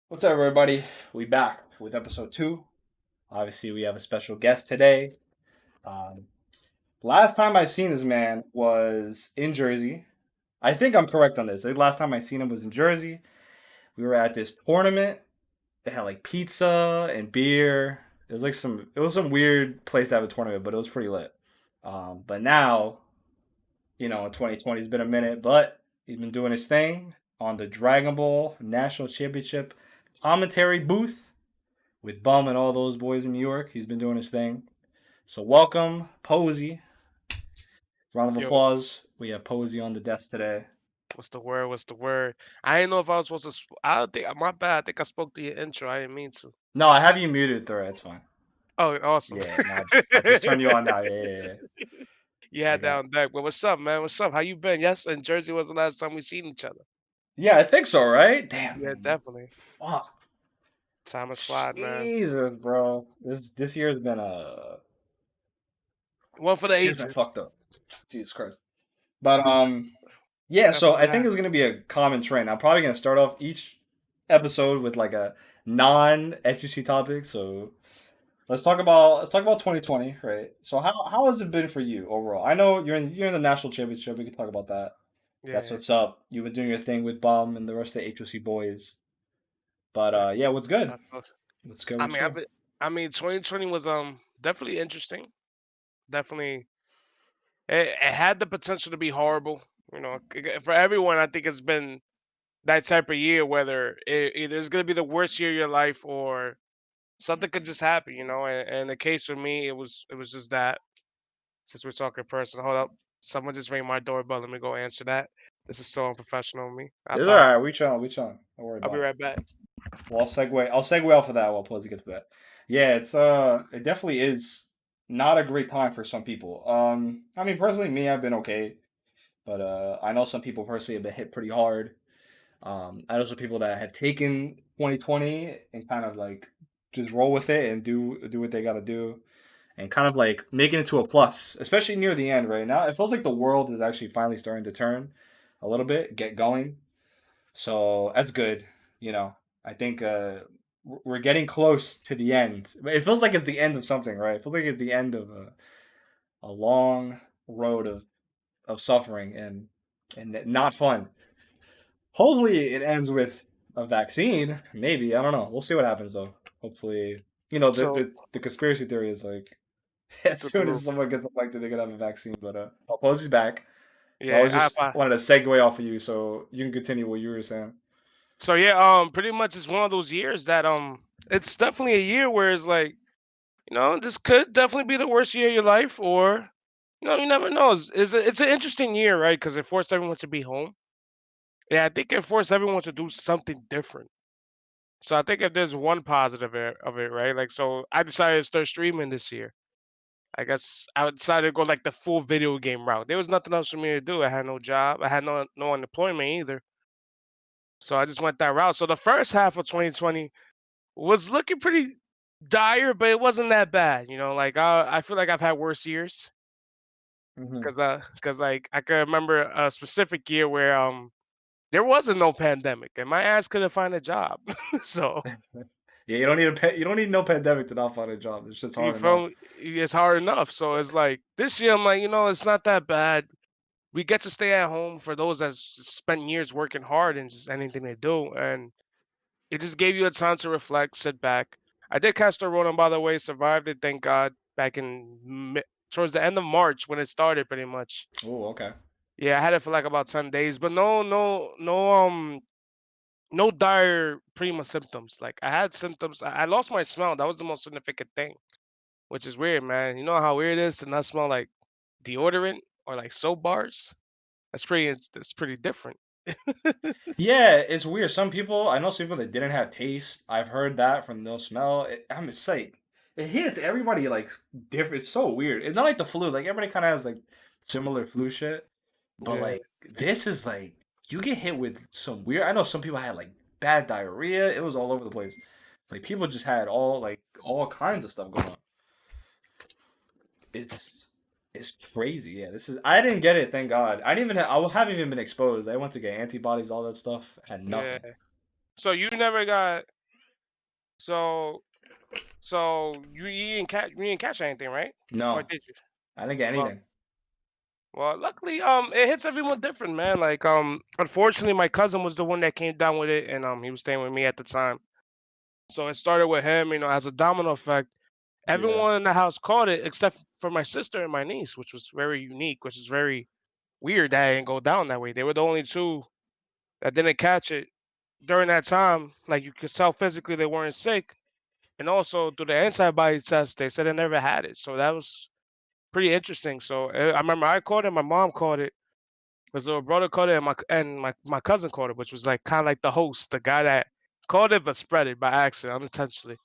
What's up, everybody? We back with episode 2. Obviously, we have a special guest today. Um, Last time I seen this man was in Jersey. I think I'm correct on this. The last time I seen him was in Jersey. We were at this tournament. They had like pizza and beer. It was some weird place to have a tournament, but it was pretty lit. But now, in 2020, it's been a minute, but he's been doing his thing on the Dragon Ball National Championship commentary booth with Bum and all those boys in New York. He's been doing his thing. So welcome, Posy. Round of Yo, applause. We have Posy what's on the desk today. what's the word? What's the word? I didn't know if I was supposed to. I don't think my bad. I think I spoke to your intro. I didn't mean to. No, I have you muted, though. It's fine. Oh, awesome. Yeah, no, I just turned you on now. Yeah, yeah, yeah. You I had that got. on deck. But what's up, man? What's up? How you been? Yes, in Jersey was the last time we seen each other. Yeah, I think so, right? Damn, Yeah, man. definitely. Fuck. Time is slide, man. Jesus, bro. This year's been One for the this year's been ages. fucked up. Jesus Christ. But yeah. So Definitely I think have. it's gonna be a common trend. I'm probably gonna start off each episode with like a non-FGC topic. So let's talk about 2020, right? So how has it been for you overall? I know you're in the national championship. We can talk about that. That's Yeah. what's up. You've been doing your thing with Bum and the rest of the HOC boys. But Yeah. yeah, what's good? Shout out. What's good I with mean, you? I mean, 2020 was definitely interesting. Definitely, it had the potential to be horrible. For everyone, I think it's been that type of year, whether either it's going to be the worst year of your life or something could just happen, and the case for me, it was just that. Since we're talking personal, hold up, someone just rang my doorbell. Let me go answer that. This is so unprofessional of me. I It's all right. apologize. We chilling. We chilling. Don't worry I'll be about it. right back. Well, I'll segue off of that while Posey gets to that. Yeah, it definitely is not a great time for some people. I mean, personally, me, I've been okay, but I know some people personally have been hit pretty hard. I know some people that have taken 2020 and kind of like just roll with it and do what they got to do and kind of like making it to a plus, especially near the end. Right now, it feels like the world is actually finally starting to turn a little bit, get going. So that's good. You know, I think we're getting close to the end. It feels like it's the end of something, right? It feels like it's the end of a long road of suffering and not fun. Hopefully, it ends with a vaccine. Maybe, I don't know. We'll see what happens though. Hopefully, the So the conspiracy theory is like as the soon as group, someone gets infected, they're gonna have a vaccine. But Posey's back, so I yeah, was just wanted to segue off of you, so you can continue what you were saying. so yeah, pretty much it's one of those years that it's definitely a year where it's like, this could definitely be the worst year of your life, or you never know. It's an interesting year, right? Because it forced everyone to be home. Yeah, I think it forced everyone to do something different. So I think if there's one positive of it, right? Like, so I decided to start streaming this year. I guess I decided to go like the full video game route. There was nothing else for me to do. I had no job. I had no unemployment either. So I just went that route. So the first half of 2020 was looking pretty dire, but it wasn't that bad. Like I feel like I've had worse years Hmm. because like I can remember a specific year where there wasn't no pandemic and my ass couldn't find a job. So Yeah, you don't need no pandemic to not find a job. It's just you hard enough. feel me? It's hard enough. So it's like this year I'm like, it's not that bad. We get to stay at home for those that spent years working hard and just anything they do. And it just gave you a time to reflect, sit back. I did catch the Rona, by the way, survived it, thank God, back in towards the end of March when it started, pretty much. Oh, okay. Yeah, I had it for like about 10 days, but no dire prima symptoms. Like I had symptoms. I lost my smell. That was the most significant thing, which is weird, man. You know how weird it is to not smell like deodorant or like soap bars. That's pretty different. Yeah, it's weird. I know some people that didn't have taste. I've heard that from no smell. I'm just like, it hits everybody like different. It's so weird. It's not like the flu. Like everybody kind of has like similar flu shit, but Yeah. like this is like you get hit with some weird. I know some people had like bad diarrhea. It was all over the place. Like people just had all kinds of stuff going on. It's it's crazy. Yeah, this is. I didn't get it. Thank God. I haven't even been exposed. I went to get antibodies, all that stuff. Had Yeah. nothing. So you never got. So you didn't catch anything, right? Or No, did you? I didn't get Well, anything. luckily, it hits everyone different, man. Like, unfortunately, my cousin was the one that came down with it, and he was staying with me at the time. So it started with him, as a domino effect. Yeah. Everyone in the house caught it except for my sister and my niece, which was very unique, which is very weird that it didn't go down that way. They were the only two that didn't catch it during that time. Like you could tell physically they weren't sick, and also through the antibody test, they said they never had it. So that was pretty interesting. So I remember I caught it, my mom caught it, his little brother caught it, and my cousin caught it, which was like kind of like the host, the guy that caught it but spread it by accident, unintentionally.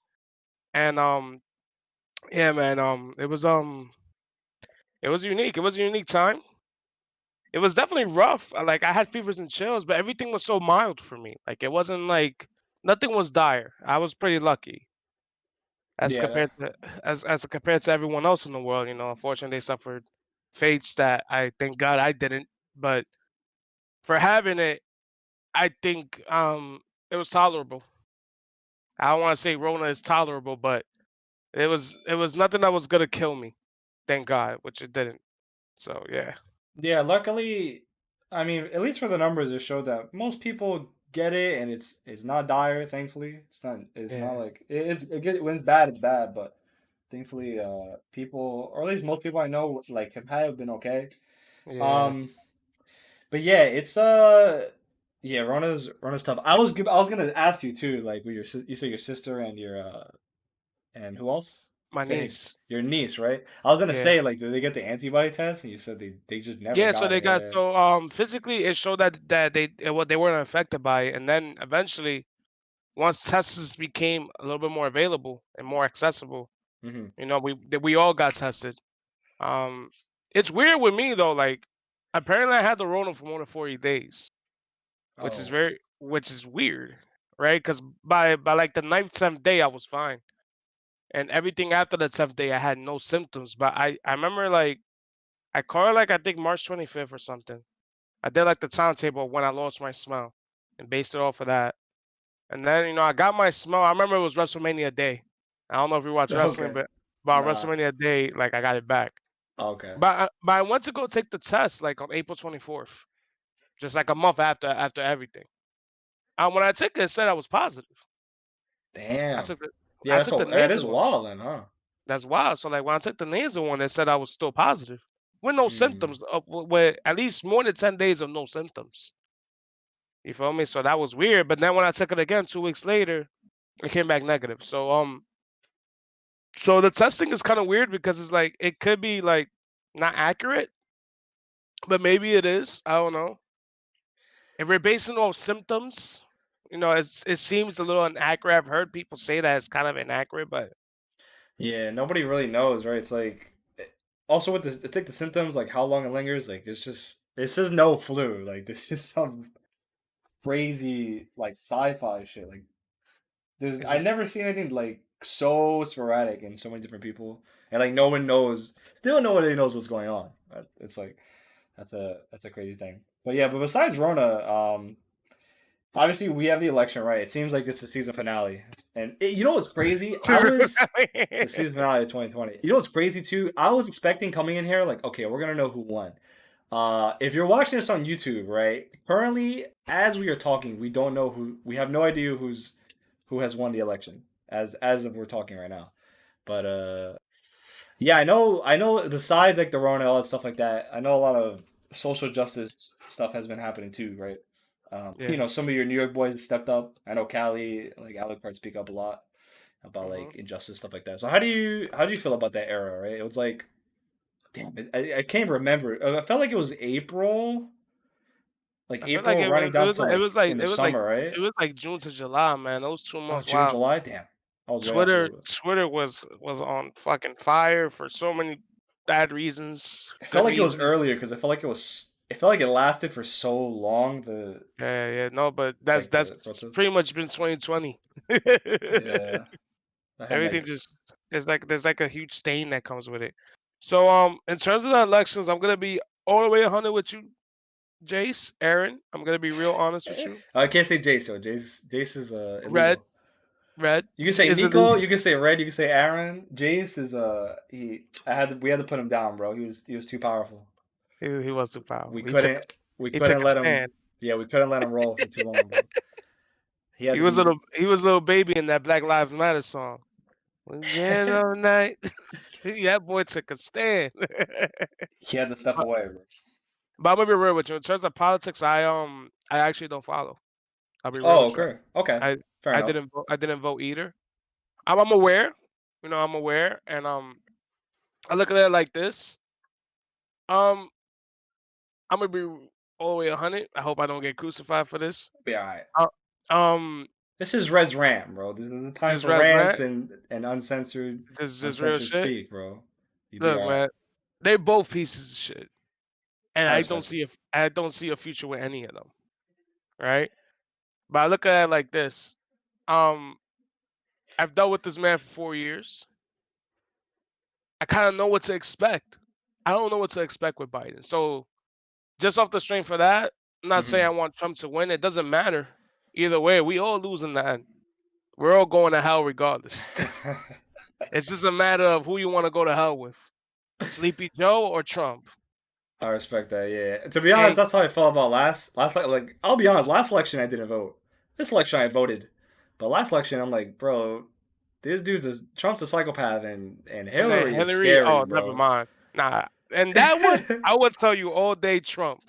And yeah, man, it was unique. It was a unique time. It was definitely rough. Like I had fevers and chills, but everything was so mild for me. Like it wasn't like nothing was dire. I was pretty lucky as Yeah. compared to as compared to everyone else in the world. Unfortunately, they suffered fates that I thank God I didn't. But for having it, I think it was tolerable. I don't want to say Rona is tolerable, but it was nothing that was gonna kill me. Thank God, which it didn't. So yeah, Yeah, luckily, I mean, at least for the numbers, it showed that most people get it, and it's not dire. Thankfully, it's not yeah, like when it's bad, it's bad. But thankfully, people, or at least most people I know, like have been okay. yeah. Um, but yeah, yeah, Rona's tough. I was gonna ask you too, like with you said your sister and your and who else? My Say niece. your niece, right? I was gonna Yeah. say like, did they get the antibody test? And you said they just never Yeah, so got they it. got Yeah. so physically it showed that what they weren't affected by it, and then eventually once tests became a little bit more available and more accessible, Hmm. we all got tested. Um, it's weird with me though. Like apparently I had the Rona for more than 40 days, Oh, which is weird, right? Because by like the ninth, 10th day I was fine, and everything after the 10th day I had no symptoms. But I remember like I caught it like I think March 25th or something. I did like the timetable when I lost my smell and based it off of that. And then, I got my smell. I remember it was WrestleMania Day. I don't know if you watch wrestling, okay. but Nah. WrestleMania Day, like I got it back. Okay. But I went to go take the test like on April 24th, just like a month after everything. And when I took it, it said I was positive. I Damn. took the Yeah, I took the that is nasal one. wild then, huh? That's wild. So like when I took the nasal one, it said I was still positive with no Hmm. symptoms. With at least more than 10 days of no symptoms. You feel me? So that was weird. But then when I took it again 2 weeks later, it came back negative. So the testing is kind of weird because it's like it could be like not accurate, but maybe it is. I don't know. If we're basing on symptoms, it seems a little inaccurate. I've heard people say that it's kind of inaccurate, but Yeah, nobody really knows, right? It's like also with this, it's like the symptoms, like how long it lingers. Like this is no flu. Like this is some crazy like sci-fi shit. Like it's I just never seen anything like so sporadic in so many different people, and like no one knows. Still, nobody knows what's going on. It's like that's a crazy thing. But yeah, but besides Rona, obviously we have the election, right? It seems like it's the season finale, and you know what's crazy? I was the season finale of 2020. You know what's crazy too? I was expecting coming in here like, okay, we're gonna know who won. If you're watching this on YouTube, right? Currently, as we are talking, we don't know who. We have no idea who has won the election as of we're talking right now. But yeah, I know. Besides like the Rona, all that stuff like that, I know a lot of social justice stuff has been happening too, right? yeah. Some of your New York boys stepped up. I know Cali, like Alec Part speak up a lot about hmm like injustice stuff like that. So how do you feel about that era, right? It was like, damn, I can't remember. I felt like it was April, like I feel like April running down to like in the summer, right? it was like June to July, man. Those 2 months, June, wow. July. Damn, I was way off a Twitter little bit. Twitter was on fucking fire for so many bad reasons, It felt good like it was reasons. earlier because I felt like it was. It felt like it lasted for so long. Yeah, yeah, no, but that's Like the that's protest. pretty much been 2020. Yeah, I had Everything like. just is like there's like a huge stain that comes with it. So in terms of the elections, I'm gonna be all the way 100 with you, Jace, Aaron. I'm gonna be real honest with you. I can't say Jace though. Jace is Red, illegal. Red. You can say Is it? Nico, you can say Red, you can say Aaron. Jace is we had to put him down, bro. He was too powerful. He was too We powerful. couldn't we He took couldn't a let stand. him yeah, we couldn't let him roll for too long, bro. He had to be He was a little baby in that Black Lives Matter song. Yellow night. That boy took a stand. he had to step but, away, bro. but I'm gonna be real with you. In terms of politics, I actually don't follow. I'll be real Oh, with you. okay. Okay. I Fair enough. I didn't vote either. I'm aware. I'm aware, and I look at it like this. Um, I'm gonna be all the way 100. I hope I don't get crucified for this. Be alright. Uh, um, This is Red's rant, bro. This is the time just for red, rants red, and just real uncensored shit. speak, bro. You be Look, alright. man, they both pieces of shit, and I respect it. I don't see a future with any of them, right? But I look at it like this. Um, I've dealt with this man for 4 years. I kind of know what to expect. I don't know what to expect with Biden. So just off the strength of that, I'm not saying I Hmm. want Trump to win. It doesn't matter. Either way, we all lose in the end. We're all going to hell regardless. It's just a matter of who you want to go to hell with. Sleepy Joe or Trump. I respect that. Yeah. To be honest, And that's how I felt about like I'll be honest. Last election I didn't vote. This election I voted, but last election I'm like, bro, this dude's Trump's a psychopath and and then Hillary is Hillary, scary, oh, never bro. mind. Nah. And that one, I would tell you all day Trump.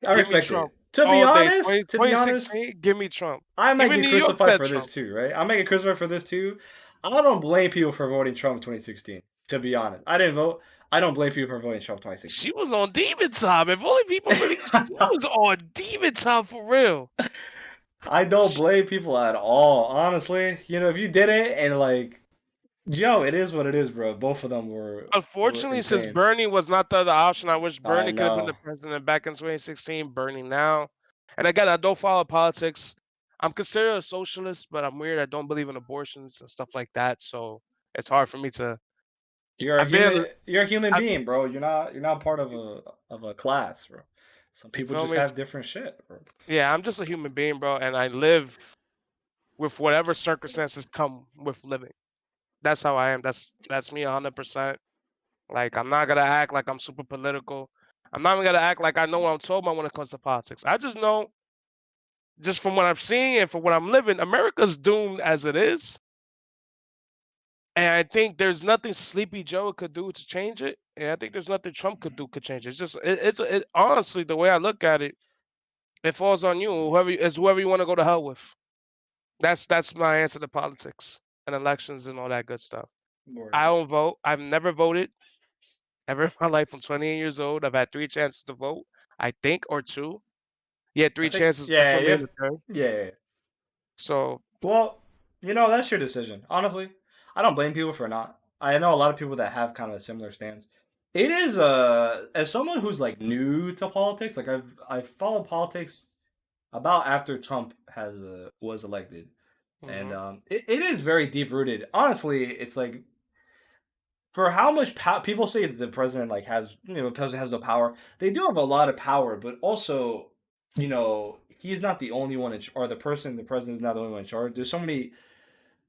I Give me respect Trump. it. To be All day. honest, 2016, give me Trump. I might Even get New York crucified said for this Trump. too, right? I might get crucified for this too. I don't blame people for voting Trump in 2016. To be honest, I didn't vote. I don't blame people for voting Trump 2016. She was on demon time. If only people really, she was on demon time for real. I don't blame people at all, honestly. If you did it and like, yo, it is what it is, bro. Both of them were Unfortunately, since insane. Bernie was not the other option, I wish I Bernie could have been the know. president back in 2016. Bernie now. And again, I don't follow politics. I'm considered a socialist, but I'm weird. I don't believe in abortions and stuff like that. So it's hard for me to. You're a I've been, human. You're a human I, being, bro. You're not part of a class, bro. Some you people feel just me? have different shit, bro. Yeah, I'm just a human being, bro, and I live with whatever circumstances come with living. That's how I am. That's me 100%. Like I'm not gonna act like I'm super political. I'm not even gonna act like I know what I'm talking about when it comes to politics. I just know, just from what I'm seeing and from what I'm living, America's doomed as it is. And I think there's nothing Sleepy Joe could do to change it. And I think there's nothing Trump could do could change it. It's just honestly the way I look at it, it falls on you. Whoever you want to go to hell with. That's my answer to politics and elections and all that good stuff. I Word. don't vote. I've never voted ever in my life. I'm 28 years old. I've had 3 chances to vote, I think, or two. Yeah, I three think, chances. This yeah, one being the third. yeah. So Well, that's your decision. Honestly, I don't blame people for not. I know a lot of people that have kind of a similar stance. It is as someone who's like new to politics, like I've followed politics about after Trump has was elected, and mhm, it is very deep rooted. Honestly, it's like for how much people say that the president like has the president has no power. They do have a lot of power, but also he's not the only one or the president is not the only one in charge.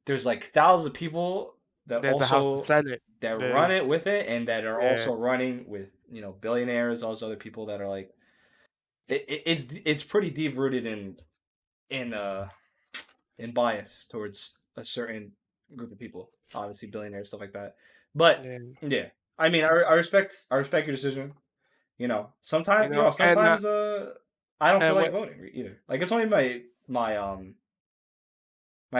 There's like thousands of people that there's the House and also Senate. that run There's it with it and that are yeah, also running with billionaires, all those other people that are like it's pretty deep rooted in uh in bias towards a certain group of people, obviously billionaires, stuff like that. But yeah, yeah, I mean, I respect your decision. Sometimes and I don't feel like what? voting either. Like it's only my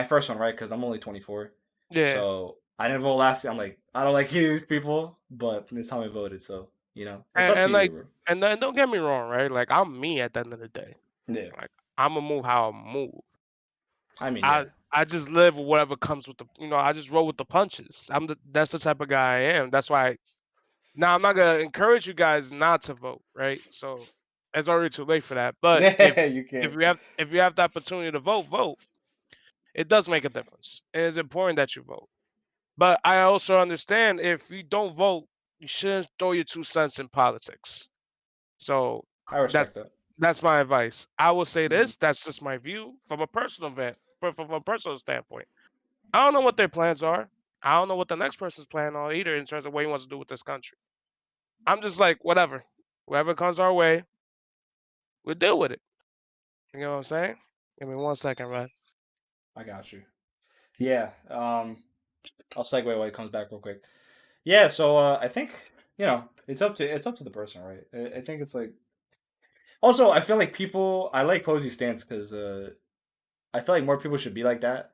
first one, right? Because I'm only 24, Yeah, so I didn't vote last year. I'm like, I don't like these people, but this time I voted, so it's up to and you, like, bro. and then don't get me wrong, right? Like I'm me at the end of the day. Yeah, Like I'm gonna move how I move. I mean, I yeah, I just live with whatever comes with the. I just roll with the punches. That's the type of guy I am. That's why. Now I'm not gonna encourage you guys not to vote, right? So it's already too late for that. But yeah, you can't. if you have the opportunity to vote, vote. It does make a difference. It is important that you vote. But I also understand if you don't vote, you shouldn't throw your 2 cents in politics. So I that's respect that. that's my advice. I will say Mhm. this. That's just my view from a personal from a personal standpoint. I don't know what their plans are. I don't know what the next person's plan are either in terms of what he wants to do with this country. I'm just like, whatever. Whatever comes our way, we'll deal with it. You know what I'm saying? Give me 1 second, right? I got you. Yeah. I'll segue while it comes back real quick. Yeah. So I think it's up to the person, right? I think it's like also I feel like people I like Posy's stance because I feel like more people should be like that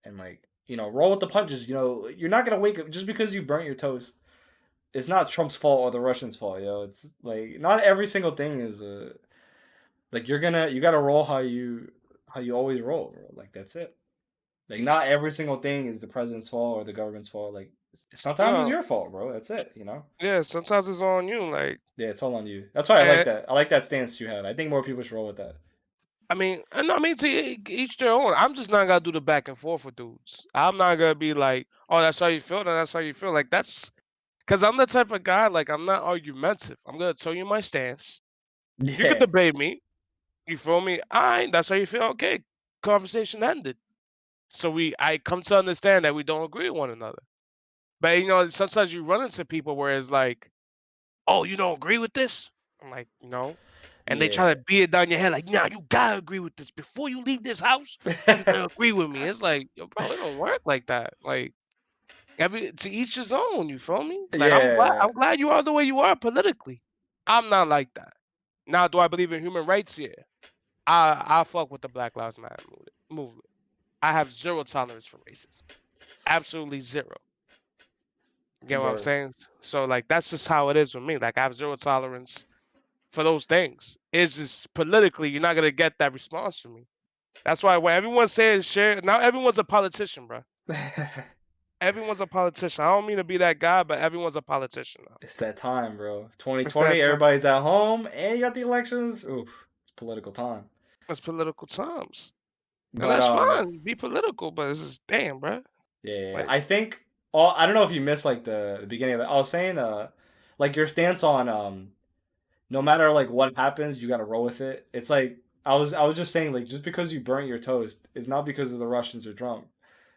and like roll with the punches. You're not gonna wake up just because you burnt your toast. It's not Trump's fault or the Russians' fault, It's like not every single thing is like you gotta roll how you always roll, bro. Like that's it. Like not every single thing is the president's fault or the government's fault. Like sometimes it's No, your fault, bro. That's it. yeah, sometimes it's on you. Like, Yeah, it's all on you. That's why I like and that. I like that stance you have. I think more people should roll with that. I mean, to each their own. I'm just not gonna do the back and forth with dudes. I'm not gonna be like, oh, that's how you feel, then that's how you feel. Like that's because I'm the type of guy. Like I'm not argumentative. I'm gonna tell you my stance. You could Yeah, debate me. You feel me? I that's how you feel. Okay, conversation ended. So I come to understand that we don't agree with one another. But sometimes you run into people where it's like, "Oh, you don't agree with this?" I'm like, "No," and they try yeah, to beat it down your head like, "Nah, you gotta agree with this before you leave this house. You gotta agree with me." It's like, yo, bro, it don't work like that. Like every to each his own. You feel me? Like yeah, I'm glad you are the way you are politically. I'm not like that. Now, do I believe in human rights? Yeah, I fuck with the Black Lives Matter movement. I have zero tolerance for racism. Absolutely zero. You get what I'm word. saying? So like that's just how it is with me. Like I have zero tolerance for those things. It's just politically you're not gonna get that response from me. That's why when everyone says share now everyone's a politician, bro. Everyone's a politician. I don't mean to be that guy, but everyone's a politician now. It's that time, bro. It's 2020, that time. everybody's at home, and you got the elections. Oof, it's political time. It's political times. And But that's fine. Be political, but it's just damn, bro. yeah, Like, I think. Oh, I don't know if you missed like the beginning of it. I was saying, like your stance on no matter like what happens, you gotta roll with it. It's like I was just saying like just because you burnt your toast, it's not because of the Russians or Trump.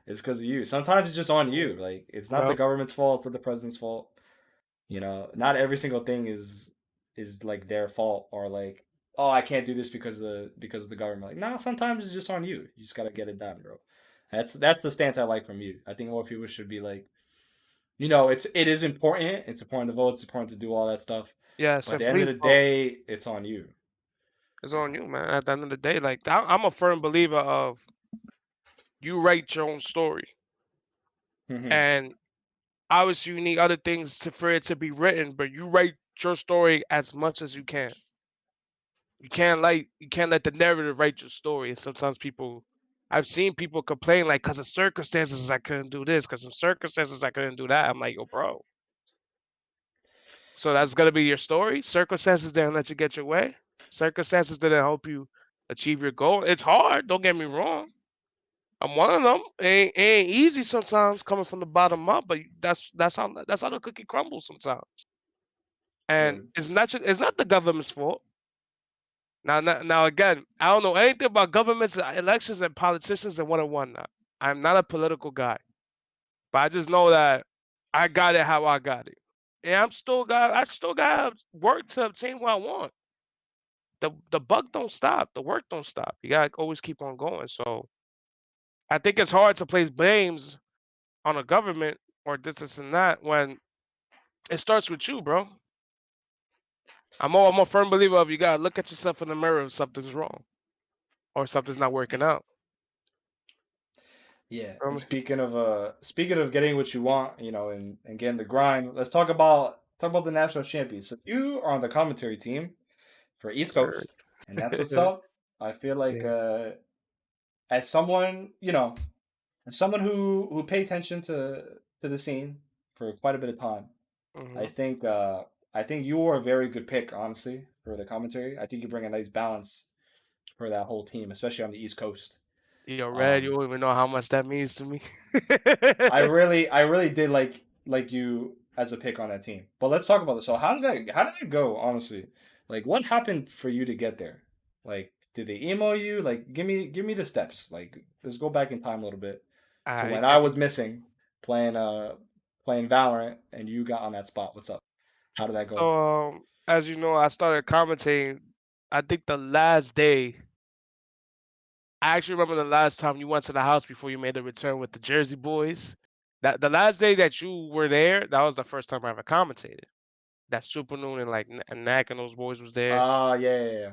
It's because of you. Sometimes it's just on you. Like it's not the yep. government's fault. It's not the president's fault. Not every single thing is like their fault or like oh I can't do this because of the government. Like no, sometimes it's just on you. You just gotta get it done, bro. That's the stance I like from you. I think more people should be like it is important. It's important to vote. It's important to do all that stuff. Yes, But at and the end of please the vote. day, it's on you. It's on you, man. At the end of the day, like I'm a firm believer of you write your own story. Hmm. And obviously you need other things for it to be written, but you write your story as much as you can. You can't let the narrative write your story. And sometimes I've seen people complain like, "Cause of circumstances, I couldn't do this. Cause of circumstances, I couldn't do that." I'm like, "Yo, bro. So that's gonna be your story. Circumstances didn't let you get your way. Circumstances didn't help you achieve your goal. It's hard. Don't get me wrong. I'm one of them. Ain't easy sometimes coming from the bottom up, but that's how the cookie crumbles sometimes. And Word. it's not the government's fault. Now again, I don't know anything about governments, elections, and politicians and 101 now. I'm not a political guy, but I just know that I got it how I got it. And I still got work to obtain what I want. The buck don't stop, the work don't stop. You gotta always keep on going. So I think it's hard to place blames on a government or this and that when it starts with you, bro. I'm a firm believer of you gotta look at yourself in the mirror if something's wrong or something's not working out. Yeah. Feel And me? speaking of getting what you want, and getting the grind, let's talk about the national champions. So you are on the commentary team for East Sure. Coast, and that's what's up. I feel like Yeah. as someone, as someone who paid attention to the scene for quite a bit of time, I Hmm. think uh I think you are a very good pick, honestly, for the commentary. I think you bring a nice balance for that whole team, especially on the East Coast. Yo, Red, you Um, don't even know how much that means to me. I really did like you as a pick on that team. But let's talk about this. So how did that go, honestly? Like what happened for you to get there? Like Did they email you? Like, give me the steps. Like, let's go back in time a little bit to I when I was missing playing playing Valorant and you got on that spot. What's up? How did that so go? as you know, I started commentating. I think the last day. I actually remember the last time you went to the house before you made the return with the Jersey boys. That the last day that you were there, that was the first time I ever commentated. That Super Noon and like and Knack and those boys was there. Yeah, yeah, yeah.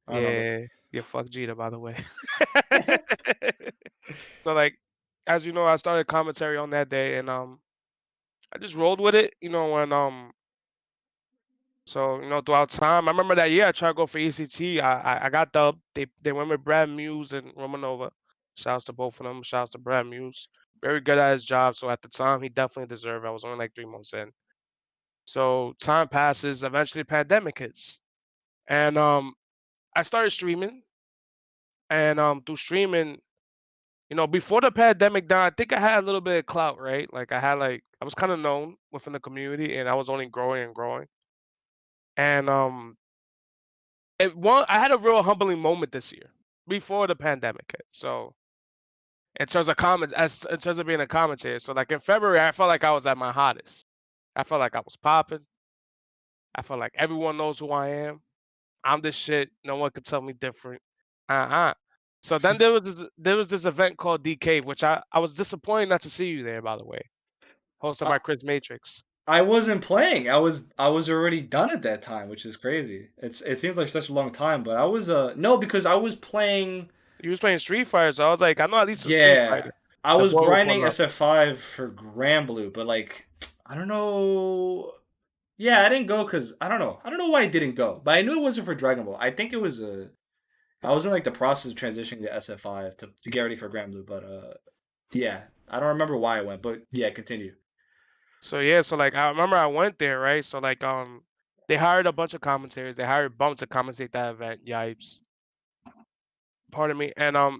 I remember. Yeah, yeah, fuck Jeter, by the way. So like, as you know, I started commentary on that day, and I just rolled with it. Throughout time, I remember that year I tried to go for ECT. I got dubbed. They went with Brad Muse and Romanova. Shouts to both of them. Shouts to Brad Muse. Very good at his job. So at the time, he definitely deserved. I was only like 3 months in. So time passes. Eventually, pandemic hits, and I started streaming. And through streaming, before the pandemic down, I think I had a little bit of clout, right? Like I was kind of known within the community, and I was only growing and growing. And I had a real humbling moment this year before the pandemic hit. So in terms of comments, as in terms of being a commentator, so like in February, I felt like I was at my hottest. I felt like I was popping. I felt like everyone knows who I am. I'm this shit. No one can tell me different. Uh-uh. So then there was this event called D Cave, which I was disappointed not to see you there, by the way. Hosted I, by Chris Matrix. I wasn't playing. I was already done at that time, which is crazy. It seems like such a long time, but I was no, because I was playing. You was playing Street Fighter, so I was like, I know at least a Street Yeah, Fighter. I The was boy will grinding pull up. SF5 for Granblue, but like I don't know. Yeah, I didn't go because I don't know. I don't know why I didn't go, but I knew it wasn't for Dragon Ball. I think it was I was in like the process of transitioning to SF5 to get ready for Granblue, but yeah, I don't remember why I went, but yeah, continue. So yeah, so like I remember I went there, right? So like they hired a bunch of commentators. They hired Bump to commentate that event. Yipes. Pardon me. And I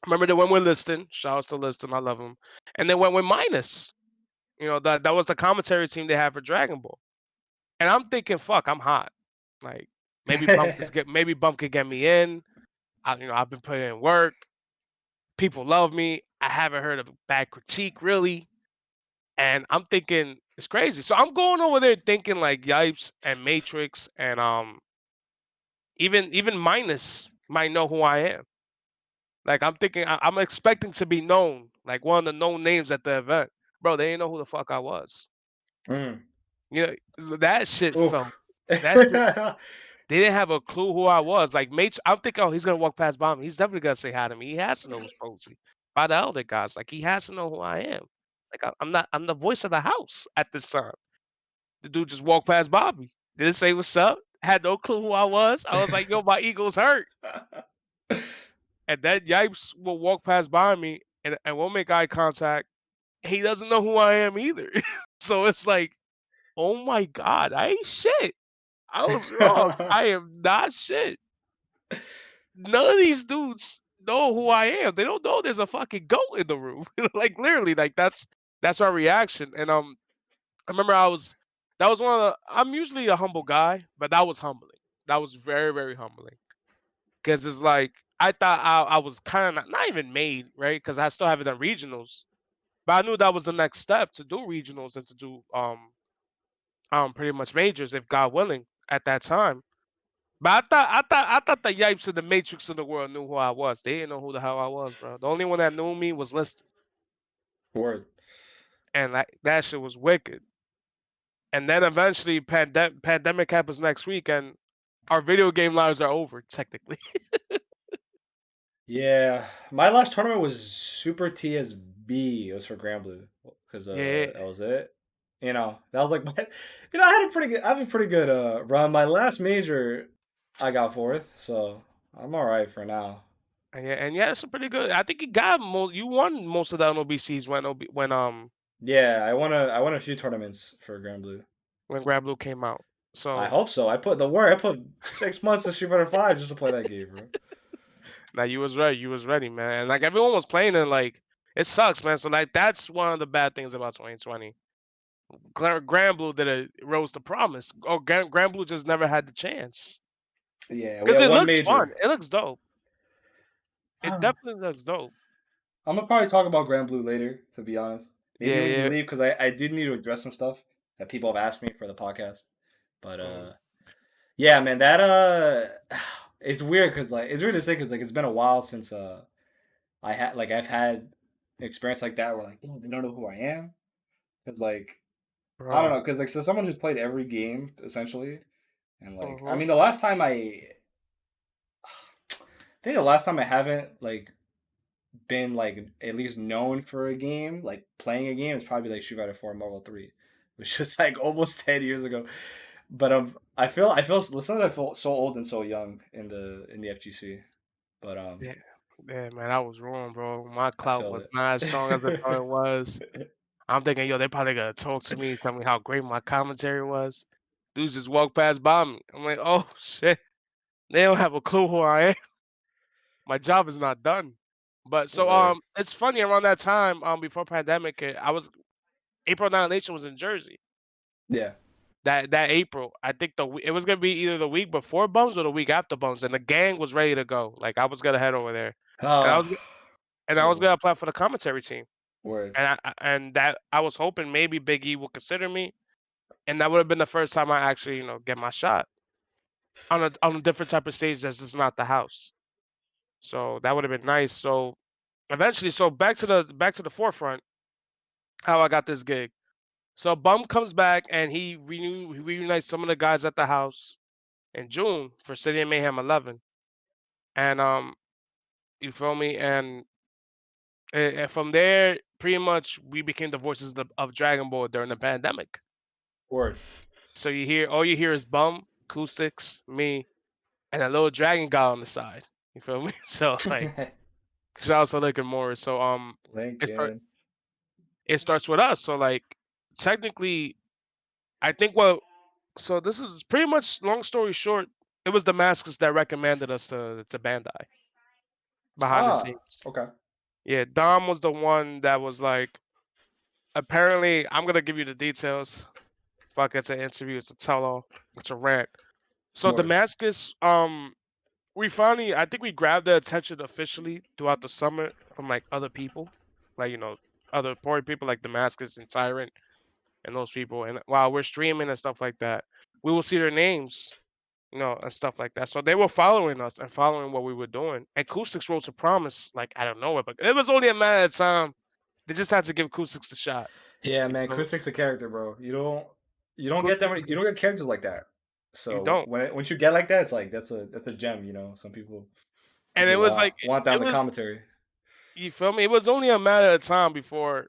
remember they went with Liston. Shout out to Liston, I love him. And they went with Minus. That was the commentary team they had for Dragon Ball. And I'm thinking, fuck, I'm hot. Like maybe Bump could get me in. I've been putting in work. People love me. I haven't heard a bad critique really. And I'm thinking it's crazy. So I'm going over there thinking like Yipes and Matrix and even Minus might know who I am. Like I'm thinking I'm expecting to be known, like one of the known names at the event. Bro, they didn't know who the fuck I was. Mm. That shit Oh. felt that shit. They didn't have a clue who I was. Like Matrix, I'm thinking, oh, he's gonna walk past by me. He's definitely gonna say hi to me. He has to know who's Posy. By the elder guys, like he has to know who I am. Like I'm not. I'm the voice of the house at this time. The dude just walked past Bobby. Didn't say what's up. Had no clue who I was. I was like, yo, my ego's hurt. And then Yipes will walk past by me and we'll make eye contact. He doesn't know who I am either. So it's like, oh my God, I ain't shit. I was wrong. I am not shit. None of these dudes know who I am. They don't know there's a fucking goat in the room. Like literally, like that's our reaction. And I remember that was one of I'm usually a humble guy, but that was humbling. That was very, very humbling. Because it's like I thought I was kind of not even made, right? Because I still haven't done regionals. But I knew that was the next step to do regionals and to do pretty much majors if God willing at that time. But I thought the Yipes and the Matrix of the world knew who I was. They didn't know who the hell I was, bro. The only one that knew me was Liston. Word. And that shit was wicked. And then eventually pandemic happens next week and our video game lives are over, technically. Yeah, my last tournament was Super TSB. It was for Granblue because Yeah. that was it. That was like my, I have a pretty good run. My last major, I got fourth, so I'm all right for now. And it's a pretty good. I think you won most of the NOBCs Yeah, I won a few tournaments for Granblue. when Grab Blue came out. I So hope so. I put the work. I put 6 months to Street Fighter Five just to play that game, bro. now you was ready. You was ready, man. And like everyone was playing and like it sucks, man. So like that's one of the bad things about 2020. Grand Blue did a rose to promise. Oh, Grand Blue just never had the chance. Yeah, we Because had it one looks fun. major. It looks dope. It I'm definitely looks dope. gonna probably talk about Grand Blue later, to be honest. Maybe Yeah, when you yeah. leave, because I did need to address some stuff that people have asked me for the podcast. But Mm, yeah, man, that it's weird because like it's weird to say because like it's been a while since I've had experience like that where like "Damn, they don't know who I am because like I don't bro. know because like so someone who's played every game essentially and like I Mhm. mean the last time I think the last time I haven't like been like at least known for a game like playing a game is probably like Street Fighter 4 Marvel 3, which is like almost 10 years ago. But I feel listen I feel so old and so young in the FGC. But Yeah, yeah, man. I was wrong, bro. My I clout feel was it. not as strong as I thought it was. I'm thinking, yo, they probably gonna talk to me, tell me how great my commentary was. Dudes just walk past by me. I'm like, oh shit. They don't have a clue who I am. My job is not done. But so Word. it's funny around that time, before pandemic hit, I was April Annihilation was in Jersey. Yeah. That April. I think it was gonna be either the week before Bums or the week after Bums, and the gang was ready to go. Like I was gonna head over there. And I Ah, was and I was word. gonna apply for the commentary team. Word. And that I was hoping maybe Big E would consider me, and that would have been the first time I actually, get my shot on a different type of stage that's just not the house. So that would have been nice. So eventually, so back to the forefront, how I got this gig. So Bum comes back and he reunites some of the guys at the house in June for City of Mayhem 11, and you feel me? And from there, pretty much we became the voices of Dragon Ball during the pandemic. Word. So all you hear is Bum, Acoustics, me, and a little dragon guy on the side. You feel me? So like, shout out to Lincoln Morris. So it start Lincoln. it starts with us. So like, technically, I think what. So this is pretty much, long story short, it was Damascus that recommended us to Bandai behind the Ah, scenes. okay. Yeah, Dom was the one that was like, apparently, I'm gonna give you the details. Fuck, it's an interview, it's a tell all, it's a rant. So Word. Damascus, we finally, I think we grabbed the attention officially throughout the summer from like other people, like other important people like Damascus and Tyrant and those people. And while we're streaming and stuff like that, we will see their names, and stuff like that. So they were following us and following what we were doing. And Acoustics wrote to promise, like I don't know it, but it was only a matter of time. They just had to give Acoustics a shot. Yeah, You man, know, Acoustic's a character, bro. You don't get that Acoustics, many, you don't get characters like that. you So don't. once you get like that, it's like that's a gem, Some people And it people was like want that it on the was. commentary. You feel me? It was only a matter of time before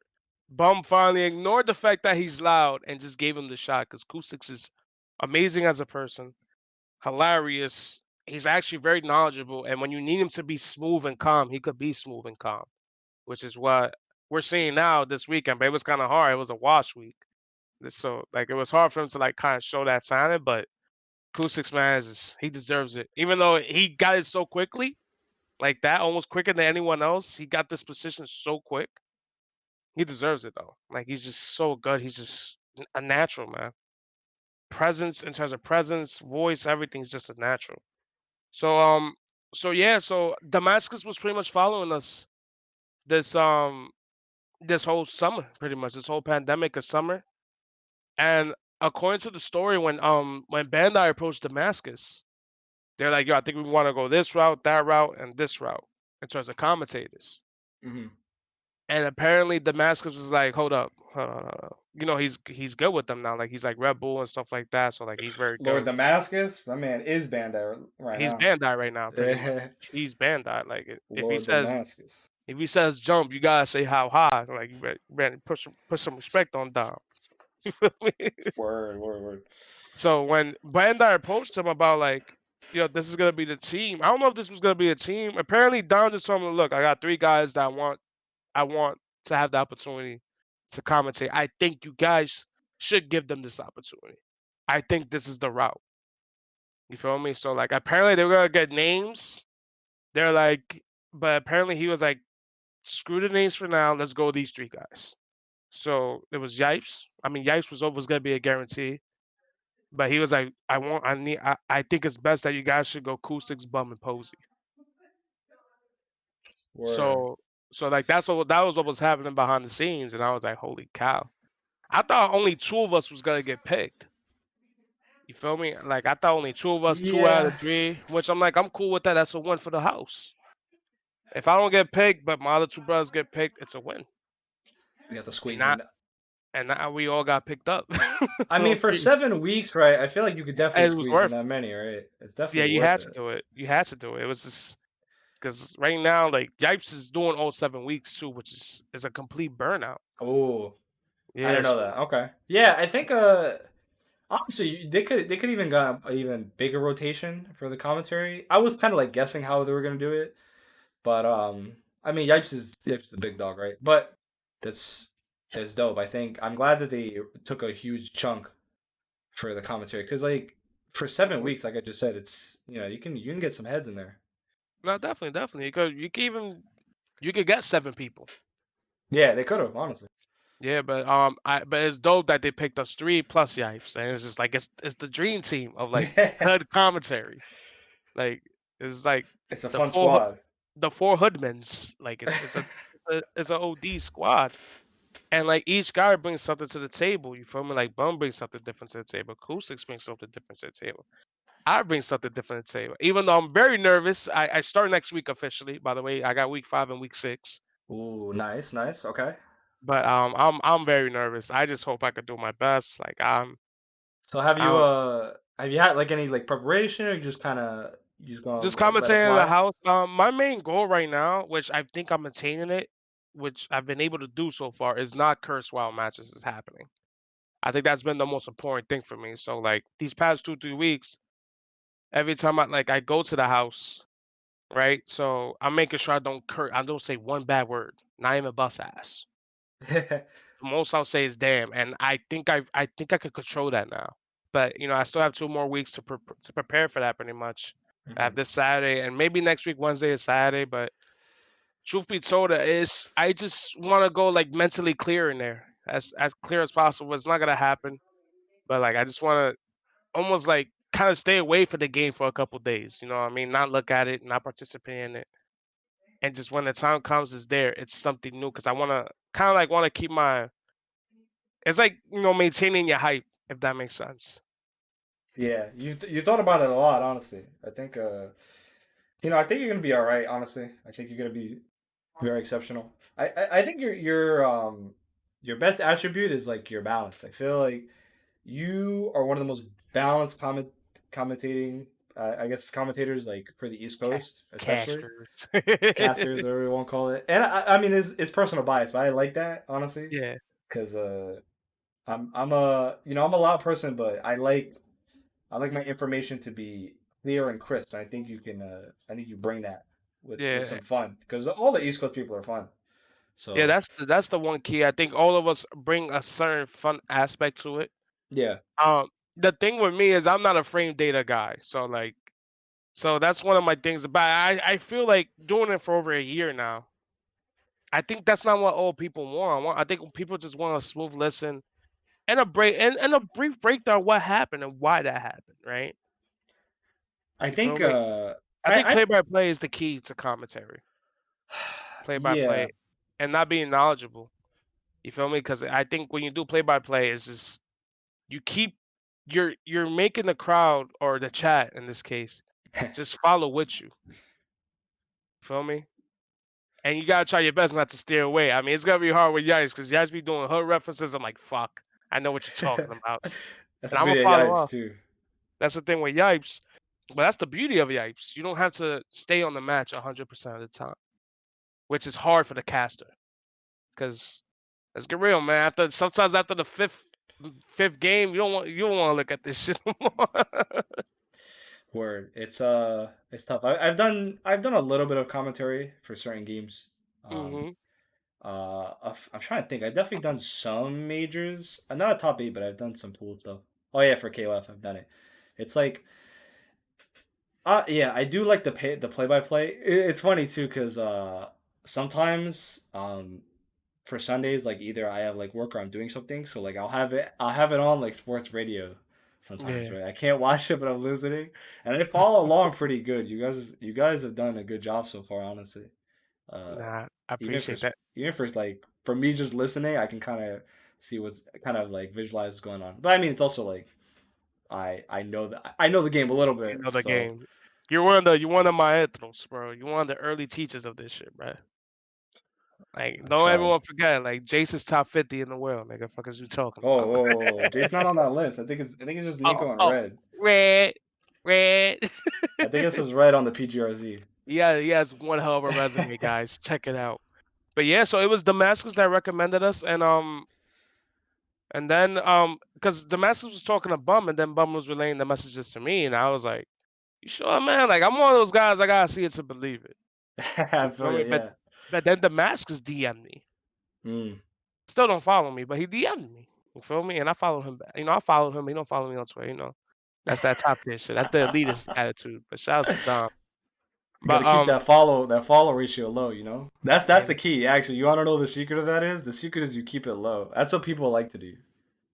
Bum finally ignored the fact that he's loud and just gave him the shot. Because Acoustics is amazing as a person, hilarious. He's actually very knowledgeable, and when you need him to be smooth and calm, he could be smooth and calm, which is what we're seeing now this weekend. But it was kind of hard. It was a wash week, so like it was hard for him to like kind of show that talent. But Acoustics, man, he deserves it. Even though he got it so quickly, like that, almost quicker than anyone else. He got this position so quick. He deserves it though. Like he's just so good. He's just a natural, man. Presence, in terms of presence, voice, everything's just a natural. So yeah, so Damascus was pretty much following us this this whole summer, pretty much this whole pandemic of summer. And according to the story, when Bandai approached Damascus, they're like, yo, I think we want to go this route, that route, and this route in terms of commentators. Hmm. And apparently Damascus was like, hold up, he's good with them now. Like he's like Red Bull and stuff like that. So like he's very Lord good. Damascus, my man is Bandai right He's now. Bandai right now, pretty much. He's Bandai. Like if he Lord says Damascus. jump, you gotta say how high. Like you better put some respect on Dom. You feel me? Word, word, word. So when Bandai approached him about like, this is gonna be the team. I don't know if this was gonna be a team. Apparently Dom just told him, look, I got three guys that I want to have the opportunity to commentate. I think you guys should give them this opportunity. I think this is the route. You feel me? So like apparently they were gonna get names. They're like, but apparently he was like, screw the names for now. Let's go with these three guys. So it was Yipes. I mean, Yipes was always gonna be a guarantee. But he was like, I think it's best that you guys should go Acoustics, Bum, and Posy. Word. So like that was what was happening behind the scenes, and I was like, holy cow! I thought only two of us was gonna get picked. You feel me? Like I thought only two of us, two out Yeah. of three, which I'm like, I'm cool with that. That's a win for the house. If I don't get picked, but my other two brothers get picked, it's a win. We got to And squeeze not in. and now we all got picked up. I mean, for 7 weeks, right? I feel like you could definitely And it was squeeze in worth that it. many, right? It's Yeah, definitely you worth had to it. do it. You had to do it. It was just because right now, like Yipes is doing all 7 weeks too, which is a complete burnout. Oh, I Yeah, didn't know so that. Okay. Yeah, I think honestly they could even got an even bigger rotation for the commentary. I was kind of like guessing how they were gonna do it, but I mean Yipes is the big dog, right? But that's that's dope. I think I'm glad that they took a huge chunk for the commentary because like for 7 weeks, like I just said, it's you can get some heads in there. no, definitely, definitely. You could even you could get 7 people. Yeah, they could have honestly. Yeah, but it's dope that they picked us three plus Yipes, and it's just like it's the dream team of like HUD commentary. Like it's like It's a the fun squad. the four Hoodmans. Like it's a OD squad, and like each guy brings something to the table. You feel me? Like Bum brings something different to the table. Acoustics brings something different to the table. I bring something different to the table. Even though I'm very nervous, I start next week officially. By the way, I got week 5 and week 6. Ooh, nice, nice. Okay. But I'm very nervous. I just hope I could do my best. Like So have you I'm had like any like preparation or you just gonna just let it commentating in the fly? house. My main goal right now, which I think I'm attaining it, which I've been able to do so far, is not curse while matches is happening. I think that's been the most important thing for me. So like these past 2 3 weeks, every time I go to the house, right? So I'm making sure I don't say one bad word, not even bust ass. The most I'll say is damn, and I think I could control that now. But I still have 2 more weeks to prepare for that pretty much. I have Mhm. this Saturday and maybe next week Wednesday is Saturday, but truth be told, is I just want to go like mentally clear in there, as clear as possible. It's not gonna happen, but like I just want to almost like kind of stay away from the game for a couple days. You know what I mean? Not look at it, not participate in it, and just when the time comes, it's there. It's something new because I want to kind of like want to keep my. It's like maintaining your hype, if that makes sense. Yeah, you thought about it a lot, honestly. I think I think you're gonna be all right. Honestly, I think you're gonna be very exceptional. I think your best attribute is like your balance. I feel like you are one of the most balanced commentating I guess commentators like for the East Ca- Coast, especially Casters. casters, whatever you want to call it. And I mean it's personal bias, but I like that honestly Yeah, because I'm a loud person, but I like my information to be clear and crisp. And I think you bring that with yeah, some fun because all the East Coast people are fun. yeah. So That's the one key. I think all of us bring a certain fun aspect to it. yeah, Um, the thing with me is I'm not a frame data guy, so like, so that's one of my things. But I feel like doing it for over a year now. I think that's not what old people want. I think people just want a smooth listen and and a brief breakdown of what happened and why that happened, right? I You feel think me? I think I play by play is the key to commentary. Play by yeah. play and not being knowledgeable. You feel me? Because I think when you do play by play, it's just you keep you're making the crowd or the chat in this case just follow with you. Feel me? And you gotta try your best not to steer away. I mean, it's gonna be hard with Yikes because Yikes be doing her references. I'm like, fuck, I know what you're talking about, That's and the I'm gonna beauty of follow Yipes up. too. That's the thing with Yipes, but that's the beauty of Yipes. You don't have to stay on the match 100% of the time, which is hard for the caster. Because let's get real, man. Sometimes after the fifth game, you don't want to look at this shit no more. Word. It's tough. I've done a little bit of commentary for certain games. Um, hmm I'm trying to think. I've definitely done some majors. I'm not a top eight, but I've done some pool stuff. Oh yeah, for KOF, I've done it. It's like, yeah, I do like the play by play. It's funny too, cause sometimes for Sundays, like either I have like work or I'm doing something, so like I'll have it on like sports radio. sometimes, Yeah. right? I can't watch it, but I'm listening, and I follow along pretty good. You guys have done a good job so far, honestly. Uh, Nah, I even for appreciate that. even for like for me just listening, I can kind of see what's kind of like visualize what's going on. But I mean, it's also like I know the game a little You bit, know the so game. You're one of my ethnos, bro. You're one of the early teachers of this shit, bro. Like, I don't tried. everyone forget, like, Jason's top 50 in the world, nigga. Fuck is you talking Oh, about? whoa, whoa, whoa. Jay's not on that list. I think it's just Oh, Nico and oh, Red. red, red. I think this is Red on the PGRZ. Yeah, he has one hell of a resume, guys. Check it out. But yeah, so it was Damascus that recommended us, and then because Damascus was talking to Bum, and then Bum was relaying the messages to me, and I was like, "You sure, man? Like, I'm one of those guys. I gotta see it to believe it." I You feel feel you, me? But yeah. but then Damascus DM'd me. Mm. Still don't follow me, but he DM'd me. You feel me? And I followed him back. I followed him. He don't follow me on Twitter. That's that top tier shit. That's the elitist attitude. But shout out to Dom. You got But to keep that follow ratio low, you know? That's and the key. Actually, you want to know the secret of that is? The secret is you keep it low. That's what people like to do.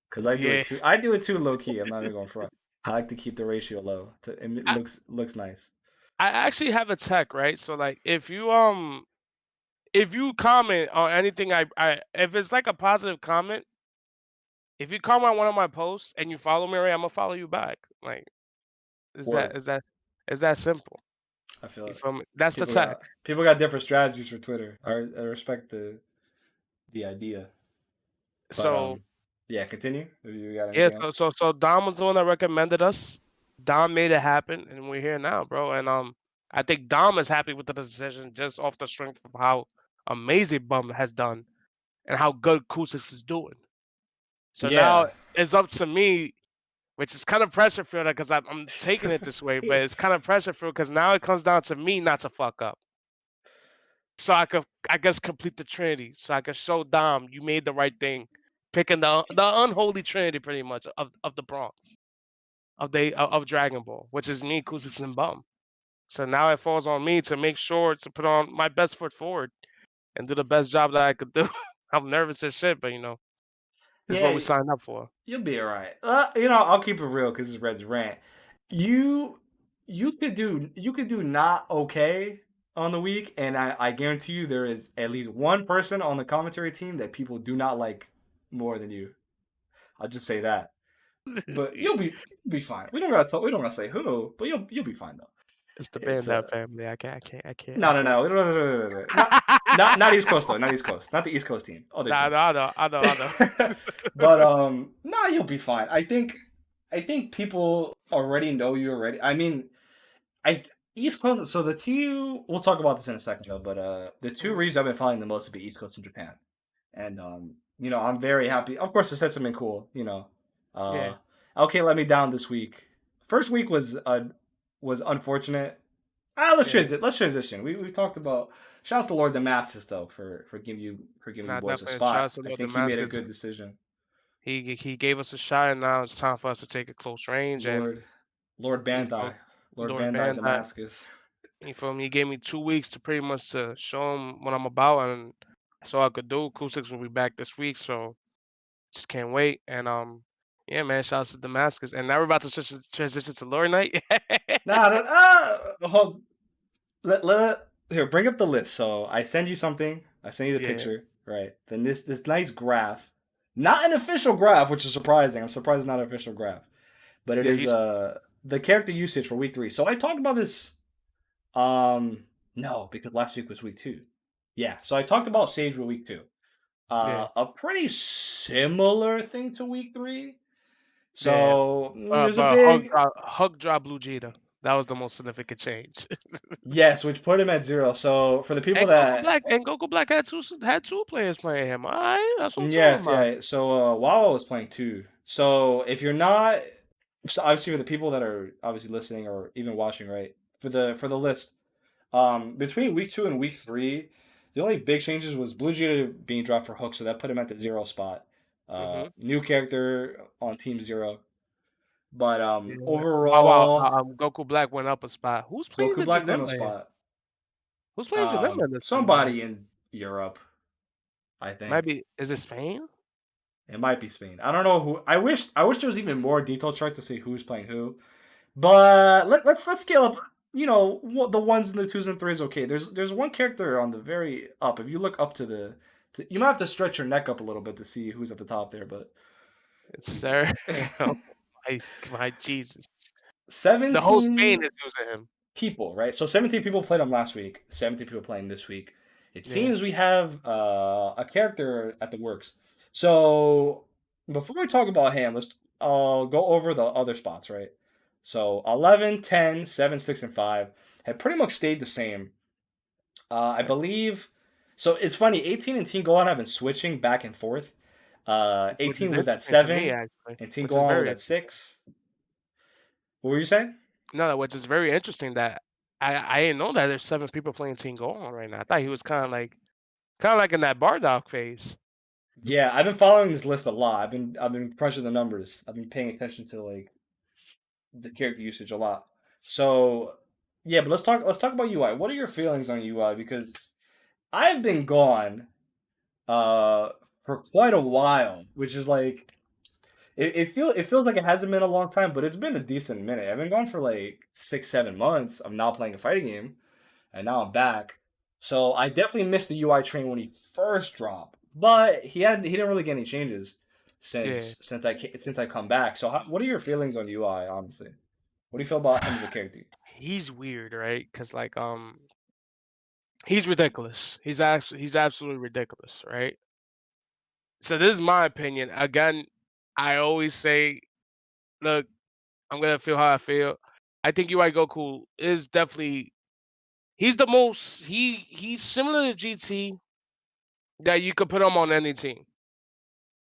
Cuz I do it yeah, too. I do it too low key. I'm not even going front. I like to keep the ratio low. It I, looks nice. I actually have a tech, right? So like if you comment on anything I if it's like a positive comment, if you comment on one of my posts and you follow me, right, I'm gonna follow you back. Like is that Word. is that is that simple? I feel You it. feel me? That's the People tech. got people got different strategies for Twitter. I respect the idea. But So yeah, continue. If you got yeah, anything so else? so so Dom was the one that recommended us. Dom made it happen, and we're here now, bro. And I think Dom is happy with the decision just off the strength of how amazing Bum has done and how good Kusix is doing. So now Yeah. it's up to me, which is kind of pressure filled because I'm taking it this way, but it's kind of pressure filled because now it comes down to me not to fuck up. So I could, I guess, complete the Trinity. So I could show Dom you made the right thing, picking the unholy Trinity pretty much of the Bronx of Dragon Ball, which is me, Kusits, and Bum. So now it falls on me to make sure to put on my best foot forward and do the best job that I could do. I'm nervous as shit, but it's what Yeah, we signed up for. you'll be alright. I'll keep it real because it's Red's rant. You you could do not okay on the week, and I guarantee you there is at least one person on the commentary team that people do not like more than you. I'll just say that. But you'll be fine. We don't gotta say who, but you'll be fine though. It's the It's Bandai family. I can't, I no no can't. no, no. Not East Coast though, not East Coast, not the East Coast team, other Nah, team. no, I know. But nah, you'll be fine. I think people already know you already. I mean, I East Coast. So the two we'll talk about this in a second though. But the two Mhm. regions I've been following the most would be East Coast and Japan, and I'm very happy. Of course, the sets have been cool. Yeah, Uh, okay, let me down this week. First week was unfortunate. Let's yeah. transit. Let's transition. We've talked about. Shout out to Lord Damascus though for giving you Nah, boys a definitely spot. trust I about think he made a Damascus. good decision. He gave us a shot, and now it's time for us to take a close range. And Lord Lord you feel Bandai. Lord Lord Bandai Van Dyke. Damascus. You feel me? He gave me 2 weeks to pretty much to show him what I'm about, and that's all I could do. Kusix will be back this week, so just can't wait. And yeah, man, shout out to Damascus. And now we're about to transition to Lord Night. Nah, hold. Here, bring up the list. So I send you something. I send you the Yeah, picture, right? Then this nice graph, not an official graph, which is surprising. I'm surprised it's not an official graph, but it yeah. is He's the character usage for week 3. So I talked about this. No, because last week was week 2. Yeah, so I talked about Sage with week 2. yeah, A pretty similar thing to week 3. yeah. So there's a But big hug drop Blue Jita. That was the most significant change. yes, which put him at 0. So for the people that And Goku Black had two players playing him. All right, that's what I'm talking yes, about. yeah. So Wawa was playing 2. So if you're not so obviously for the people that are obviously listening or even watching, right? For the list, between week 2 and week 3, the only big changes was Blue Jita being dropped for Hook, so that put him at the 0 spot. Hmm. New character on Team 0. But Yeah. Wow. overall, Goku Black went up a spot. Who's playing Goku the Black won no Janemba here? spot. Who's playing Janemba in this tournament? Somebody in Europe, I think. Maybe is it Spain? It might be Spain. I don't know who. I wish there was even more detailed chart to see who's playing who. But let's scale up. The ones and the twos and threes. Okay, there's one character on the very up. If you look up to you might have to stretch your neck up a little bit to see who's at the top there. But Sir. Oh my, my Jesus. The whole Spain 17 is using him. people, right? So 17 people played him last week. 17 people playing this week. It Yeah. seems we have a character at the works. So before we talk about him, let's go over the other spots, right? So 11, 10, 7, 6, and 5 have pretty much stayed the same. I believe. So it's funny, 18 and Teen Gohan have been switching back and forth. Which is 18 was at interesting to me 7, actually. and Teen Which is Gohan was very at interesting. 6. What were you saying? No, which is very interesting that I didn't know that there's 7 people playing Team Go on right now. I thought he was kind of like in that Bardock phase. Yeah, I've been following this list a lot. I've been crunching the numbers. I've been paying attention to like the character usage a lot. So yeah, but let's talk about UI. What are your feelings on UI? Because I've been gone uh for quite a while, which is like it feels like it hasn't been a long time, but it's been a decent minute. I've been gone for like 6, 7 months. I'm now playing a fighting game, and now I'm back. So I definitely missed the UI train when he first dropped, but he didn't really get any changes Yeah, since I come back. So what are your feelings on UI? Honestly, what do you feel about him as a character? he's weird, right? Cause he's ridiculous. He's absolutely ridiculous, right? So this is my opinion. Again, I always say, look, I'm gonna feel how I feel. I think UI Goku is definitely he's the most he's similar to GT that you could put him on any team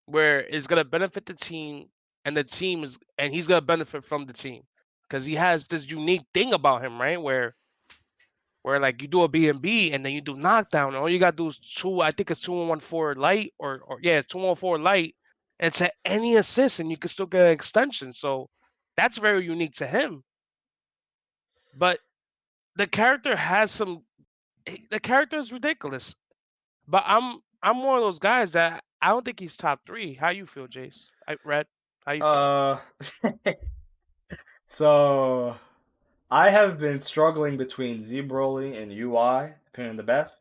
where it's gonna benefit the team and the team is and he's gonna benefit from the team because he has this unique thing about him, right? Where like you do a B and then you do knockdown, and all you gotta do is I think it's 2-1-4 light or yeah, it's 2-1-4 light, and to any assist, and you can still get an extension. So that's very unique to him. But the character has some. The character is ridiculous. But I'm one of those guys that I don't think he's top 3. How you feel, Jace? I Red. How you feel? Uh, so I have been struggling between Z Broly and UI, picking the best.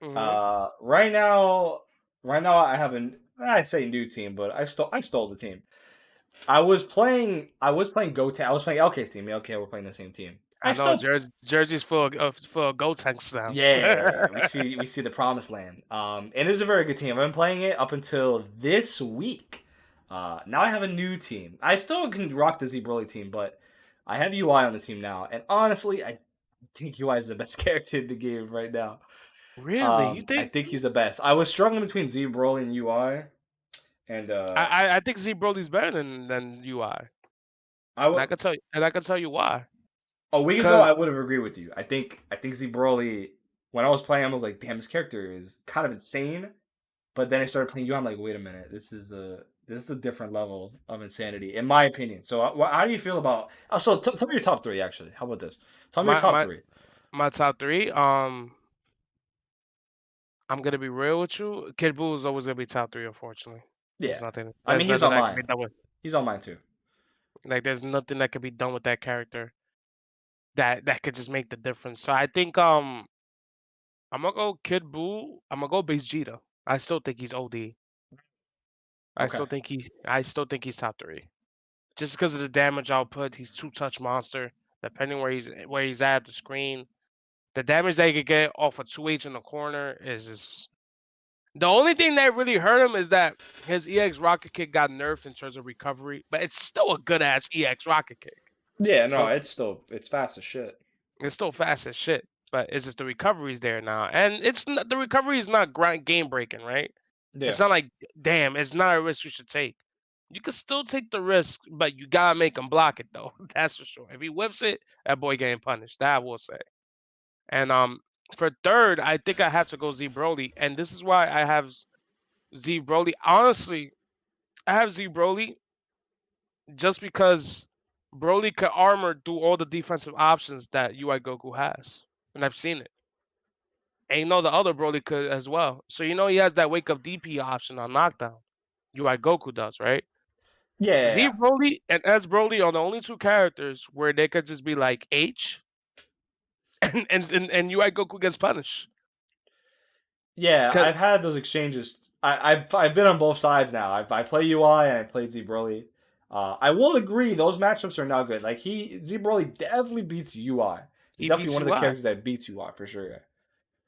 Hmm. Uh, right now, right now I say new team, but I stole the team. I was playing Goten. I was playing LK's team. Okay, we're playing the same team. I I know still Jersey's full of goat tanks now. Yeah, we see the promised land. And it is a very good team. I've been playing it up until this week. Now I have a new team. I still can rock the Z Broly team, but I have UI on the team now. And honestly, I think UI is the best character in the game right now. Really? You I think? think he's the best. I was struggling between Z Broly and UI, and I think Z Broly's better than UI, I and would. I can tell you why. A week ago, Cause I would have agreed with you. I think Z Broly. When I was playing, I was like, damn, this character is kind of insane. But then I started playing you. I'm like, wait a minute, this is a different level of insanity, in my opinion. So, how do you feel about? Oh, so tell me your top three. Actually, how about this? Tell me your my top my three. my top 3. I'm gonna be real with you. Kid Buu is always gonna be top 3. Unfortunately, there's Yeah, nothing. I There's mean, he's nothing on that can be mine. done with. He's on mine too. Like, there's nothing that can be done with that character that could just make the difference. So I think I'm gonna go Kid Buu. I'm gonna go Vegeta. I still think he's OD. Okay. I still think he's top 3. Just because of the damage output, he's two-touch monster. Depending where he's at the screen, the damage that he could get off a 2H in the corner is just the only thing that really hurt him is that his EX rocket kick got nerfed in terms of recovery, but it's still a good ass EX rocket kick. Yeah, no, So it's fast as shit. it's still fast as shit. But it's just the recovery's there now, and the recovery is not game breaking, right? Yeah, It's not like, damn, it's not a risk you should take. You can still take the risk, but you gotta make him block it though. That's for sure. If he whips it, that boy getting punished. That I will say. And for third, I think I have to go Z Broly, and this is why I have Z Broly. Honestly, I have Z Broly just because Broly could armor do all the defensive options that UI Goku has, and I've seen it. And the other Broly could as well. So he has that wake up DP option on knockdown. UI Goku does, right? Z Yeah, Broly and S Broly are the only two characters where they could just be like H, and UI Goku gets punished. yeah. 'Cause I've had those exchanges. I've been on both sides now. I play UI and I played Z Broly. I will agree those matchups are not good. Like Z Broly definitely beats UI. He's he definitely beats one of the UI. characters that beats UI for sure.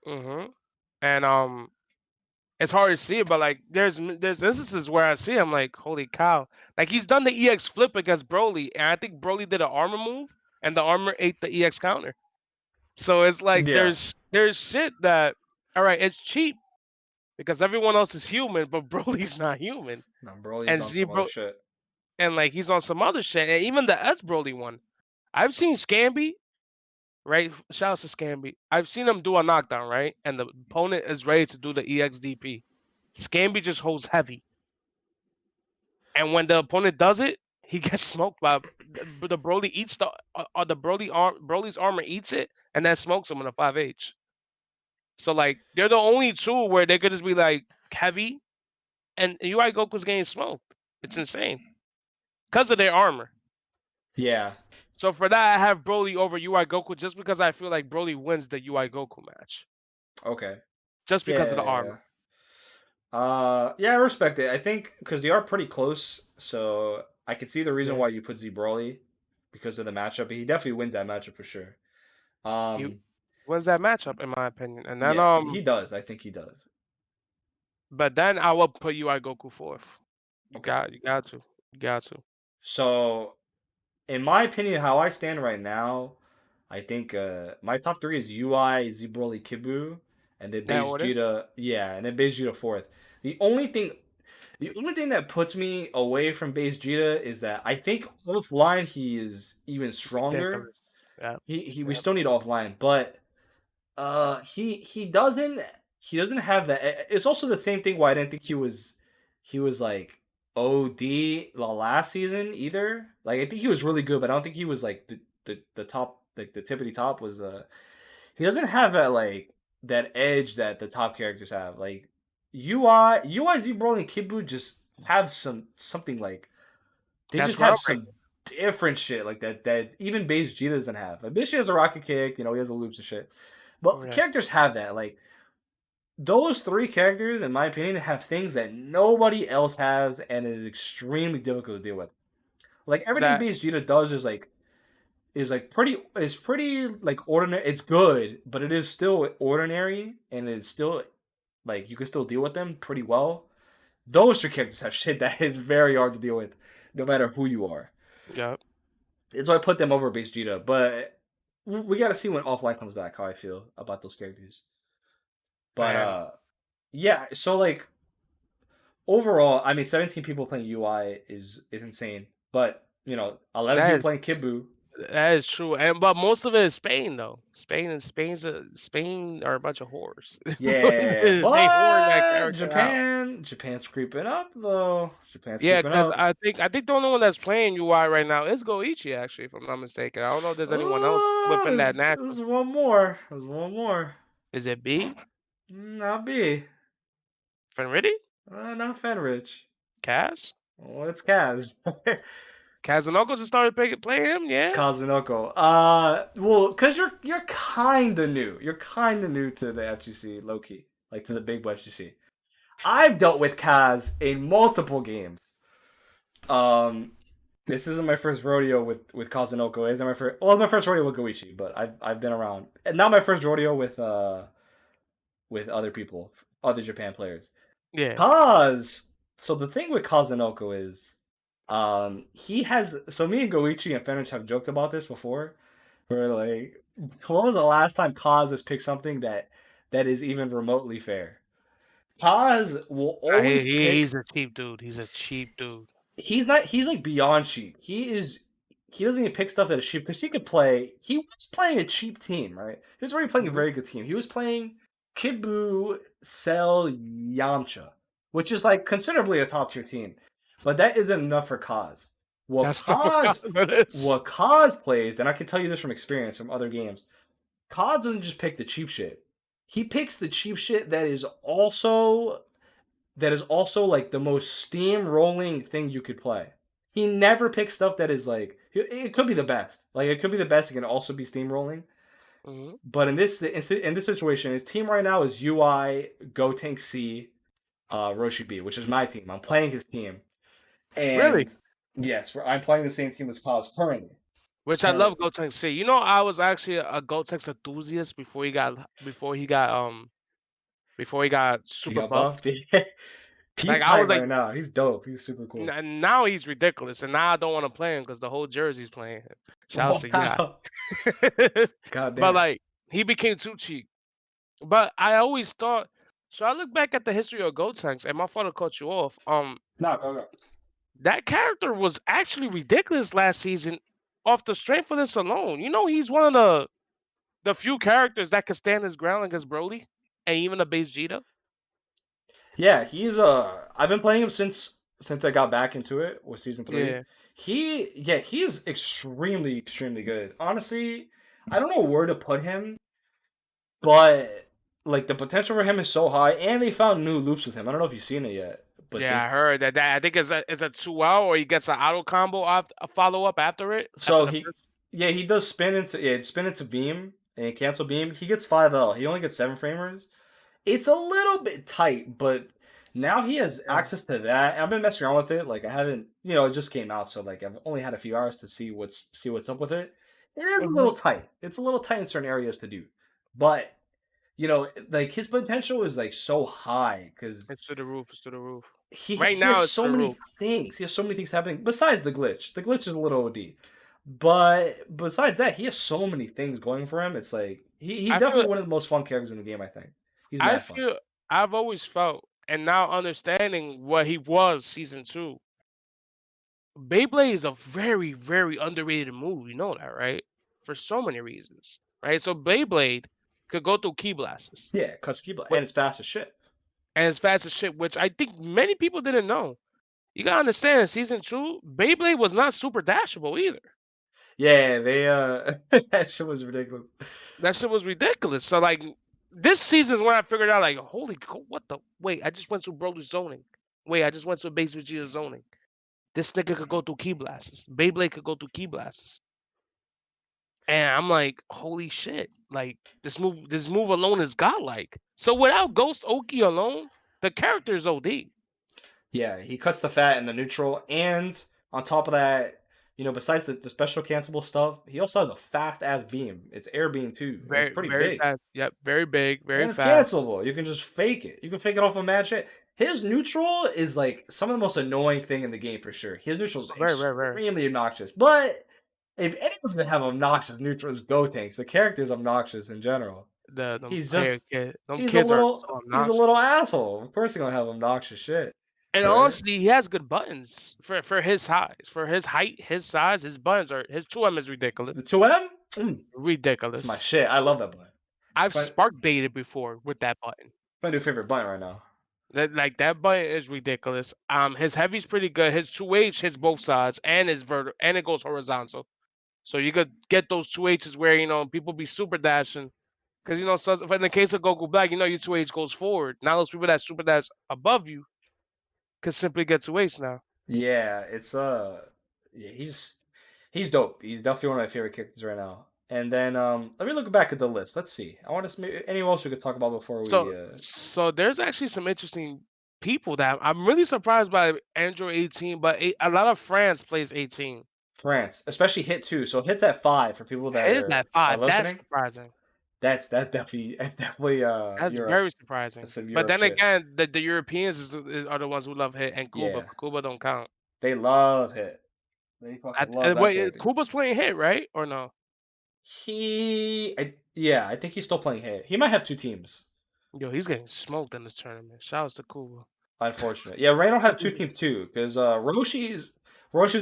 Yeah. Hmm. And it's hard to see it, but like there's instances where I see him like, holy cow! Like he's done the EX flip against Broly, and I think Broly did an armor move, and the armor ate the EX counter. So it's like Yeah. there's shit that, all right, it's cheap because everyone else is human, but Broly's not human, No, Broly's and on Z some other Bro shit. and like he's on some other shit, and even the S Broly one, I've seen Scamby, right? Shout out to Scamby. I've seen him do a knockdown, right, and the opponent is ready to do the EXDP. Scamby just holds heavy. And when the opponent does it, he gets smoked by the Broly eats the Broly's armor eats it and then smokes him in a 5H. So like they're the only two where they could just be like heavy and UI Goku's getting smoked. It's insane because of their armor. Yeah. So for that, I have Broly over UI Goku just because I feel like Broly wins the UI Goku match Okay. just because of the Yeah. armor. Yeah, I respect it. I think because they are pretty close, so I can see the reason Yeah, why you put Z Broly because of the matchup. He definitely wins that matchup for sure. he Um, wins that matchup in my opinion. And then yeah, he does. I think he does. but then I will put UI Goku fourth. Okay. You got to. So, in my opinion, how I stand right now, I think my top three is UI, Z Broly, Kibu, and then That Base order? Jita. Yeah, and then Base Jita fourth. The only thing The only thing that puts me away from Base Jita is that I think offline he is even stronger. Ridiculous. Yeah. We Yeah. still need offline, but he doesn't have that. It's also the same thing why I didn't think he was like OD the last season either. Like I think he was really good, but I don't think he was like the top, like the tippity top was he doesn't have that like that edge that the top characters have. Like UI Z Broly and Kibu just have something like they That's just have groundbreaking. some different shit like that even Base G doesn't have. Like Base G has a rocket kick, he has the loops and shit. But Yeah. characters have that. Like those three characters, in my opinion, have things that nobody else has and is extremely difficult to deal with. Like everything That Base Jita does is pretty like ordinary. It's good, but it is still ordinary and it's still like you can still deal with them pretty well. Those three characters have shit that is very hard to deal with, no matter who you are. yeah. And so I put them over Base Jita, but we got to see when Offline comes back how I feel about those characters. But And yeah. So like overall, I mean, 17 people playing UI is insane, but 11 that people is playing Kibu. that is true. And but most of it is Spain though. Spain are a bunch of whores. Yeah, They whoring that but character out. Japan's creeping up though. Japan's Yeah, creeping because up. I think the only one that's playing UI right now is Goichi actually, if I'm not mistaken. I don't know if there's anyone else within that There's national. one more. There's one more. Is it B? Not B. Fenridi? Not Fenrich. Kaz? Well, it's Kaz. Kazunoko just started playing him, It's yeah? Kazunoko. Well, cause you're kind of new. You're kind of new to the FGC, low key, like to the big FGC. I've dealt with Kaz in multiple games. Um, this isn't my first rodeo with Kazunoko. It isn't my first. Well, my first rodeo with Goichi, but I've been around. And not my first rodeo with other people, other Japan players. Yeah. Kaz. So the thing with Kazunoko is, he has. So me and Goichi and Fenrich have joked about this before. Where like, when was the last time Kaz has picked something that is even remotely fair? Kaz will always He's pick. a cheap dude. He's a cheap dude. He's not. He's like beyond cheap. He is. He doesn't even pick stuff that is cheap because he could play. He was playing a cheap team, right? He was already playing a Mhm. very good team. He was playing Kibu, Cell, Yamcha, which is like considerably a top tier team. But that isn't enough for Kaz. What That's not Kaz, what it is. what Kaz plays, and I can tell you this from experience from other games. Kaz doesn't just pick the cheap shit. He picks the cheap shit that is also that is also like the most steamrolling thing you could play. He never picks stuff that is like it could be the best. Like it could be the best. It can also be steamrolling. Hmm. But in this situation, his team right now is UI, Gotenk C, Roshi B, which is my team. I'm playing his team, Really? and yes, I'm playing the same team as Cause currently. Which I love Currently, Gotenks C. You know, I was actually a Gotenks enthusiast before he got he super got buffed. buffed. He's Like I was tight like, right now. He's dope. He's super cool. Now he's ridiculous, and now I don't want to play him because the whole jersey's playing him. Shout out to yeah. Wow. God But damn. like he became too cheap. But I always thought. So I look back at the history of Gotenks, and my father cut you off. No, go go. That character was actually ridiculous last season, off the strength of this alone. You know, he's one of the few characters that can stand his ground against Broly and even the base Vegeta. Yeah, he's I've been playing him since I got back into it with season 3. Yeah, He is extremely good. Honestly, I don't know where to put him, but like the potential for him is so high, and they found new loops with him. I don't know if you've seen it yet, but yeah, they I heard that. I think it's a 2 out, or he gets an auto combo off a follow up after it after so the he first. yeah, he does spin into beam and cancel beam. He gets 5L. He only gets 7 framers. It's a little bit tight, but now he has Yeah. access to that. I've been messing around with it. Like I haven't, it just came out, so like I've only had a few hours to see what's up with it. It is a Hmm. little tight. It's a little tight in certain areas to do, but like his potential is like so high because It's to the roof. It's to the roof. he Right he has now, it's to so the many roof. things. He has so many things happening besides the glitch. The glitch is a little OD, but besides that, he has so many things going for him. It's like he's I feel. definitely one of the most fun characters in the game. I think he's I mad fun. feel. I've always felt, and now understanding what he was season two. Beyblade is a very, very underrated move. You know that, right? For so many reasons, right? So Beyblade could go through key blasts, Yeah, cuts keyblade, but and it's fast as shit. and it's fast as shit, which I think many people didn't know. You gotta understand, in season two, Beyblade was not super dashable either. Yeah, they that shit was ridiculous. That shit was ridiculous. So like, this season is when I figured out, like, holy, what the? Wait, I just went through Broly zoning. Wait, I just went to base Vegeta zoning. This nigga could go through key blasts. Beyblade could go through key blasts. And I'm like, holy shit! Like this move alone is godlike. So without Ghost Oki alone, the character is OD. Yeah, he cuts the fat and the neutral, and on top of that, besides the special cancelable stuff, he also has a fast ass beam. It's air beam too, and it's Very, pretty very big. fast. Yep, very big, very And it's fast. cancelable. You can just fake it. You can fake it off a mad shit. His neutral is like some of the most annoying thing in the game for sure. His neutral is Very, very, very. extremely obnoxious. But if anyone's gonna have obnoxious neutrals, go tanks. The character is obnoxious in general. The them He's player just kid, them he's a kids are little so he's a obnoxious. little asshole. Of course he's gonna have obnoxious shit. And But honestly, he has good buttons for his size, for his height, his size. His buttons are his 2M is ridiculous, the 2M? It's my ridiculous. shit. I love that button. I've It's spark baited before with that button. my new favorite button right now. That button is ridiculous. His heavy's pretty good. His 2H hits both sides, and his and it goes horizontal. So you could get those 2H's where people be super dashing. Because so in the case of Goku Black, your 2H goes forward. Now those people that super dash above you could simply get 2H now. Yeah, it's yeah, he's dope. He's definitely one of my favorite characters right now. And then let me look back at the list. Let's see. I want to see anyone else we could talk about before we So there's actually some interesting people that I'm really surprised by Android 18, but a lot of France plays 18. France, especially Hit 2. So Hit's at 5 for people that His are at 5. That's listening. surprising. That's definitely That's Europe. very surprising. That's some But Europe then shit. again, the Europeans are the ones who love Hit and Cuba, Yeah. but Cuba don't count. They love Hit. They fucking love that Wait, character. Cuba's playing Hit, right? Or no? Yeah, I think he's still playing Hit. He might have two teams. Yo, he's getting smoked in this tournament. Shouts to Cuba. Unfortunate. Yeah, Ray don't have two teams too, because Roshi's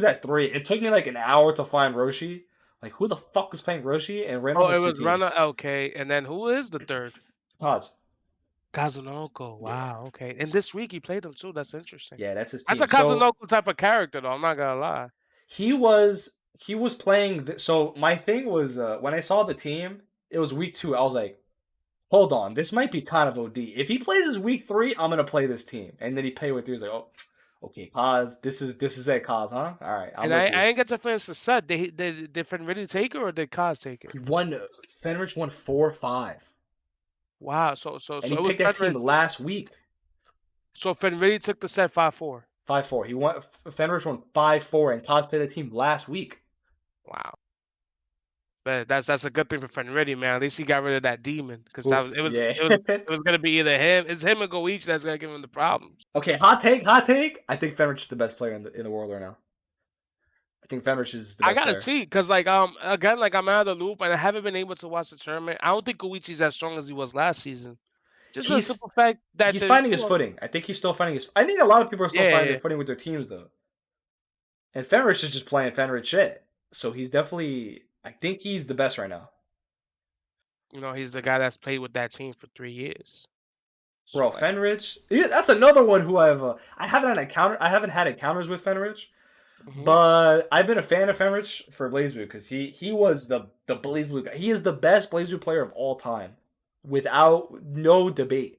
at 3. It took me like an hour to find Roshi. Like who the fuck was playing Roshi? And Randall Oh, it has two was Rana teams. LK, and then who is the third? Pause. Kazunoko. Yeah. Wow, okay. And this week he played him too. That's interesting. Yeah, that's his That's a team. So Kazunoko type of character, though. I'm not gonna lie. he was playing so my thing was when I saw the team, it was week 2. I was like, hold on, this might be kind of OD. If he plays his week 3, I'm gonna play this team, and then he pay with 3. He's like, oh, okay, Cause, this is it, Cause, huh? All right, I'm And with I you. didn't get to finish the set. Did Finn really take it or did Kaz take it? He won. Fenrich won 4-5, Wow. and So he it was picked that team Fenrich. last week. So Finn really took the set 5-4. 5-4. He won. Fenrich won 5-4, and Cause played the team last week. Wow. But that's a good thing for Fenretti, man. At least he got rid of that demon because that was Oof, yeah. it was gonna be either him, it's him or Goichi that's gonna give him the problems. Okay, hot take, hot take. I think Fenrich is the best player in the world right now. I think Fenrich is the I best gotta player. see because like again like I'm out of the loop and I haven't been able to watch the tournament. I don't think Goichi's as strong as he was last season. Just for the He's simple fact that he's there's finding his footing. I think he's still finding his. I think a lot of people are still finding yeah, their footing with their teams though. And Fenrich is just playing Fenrich shit. So he's definitely. I think he's the best right now, you know, he's the guy that's played with that team for 3 years. So bro. like, Fenrich. Yeah, that's another one who I haven't had encounter. I haven't had encounters with Fenrich. mhm. But I've been a fan of Fenrich for BlazBlue because he was the BlazBlue guy. He is the best BlazBlue player of all time, without no debate.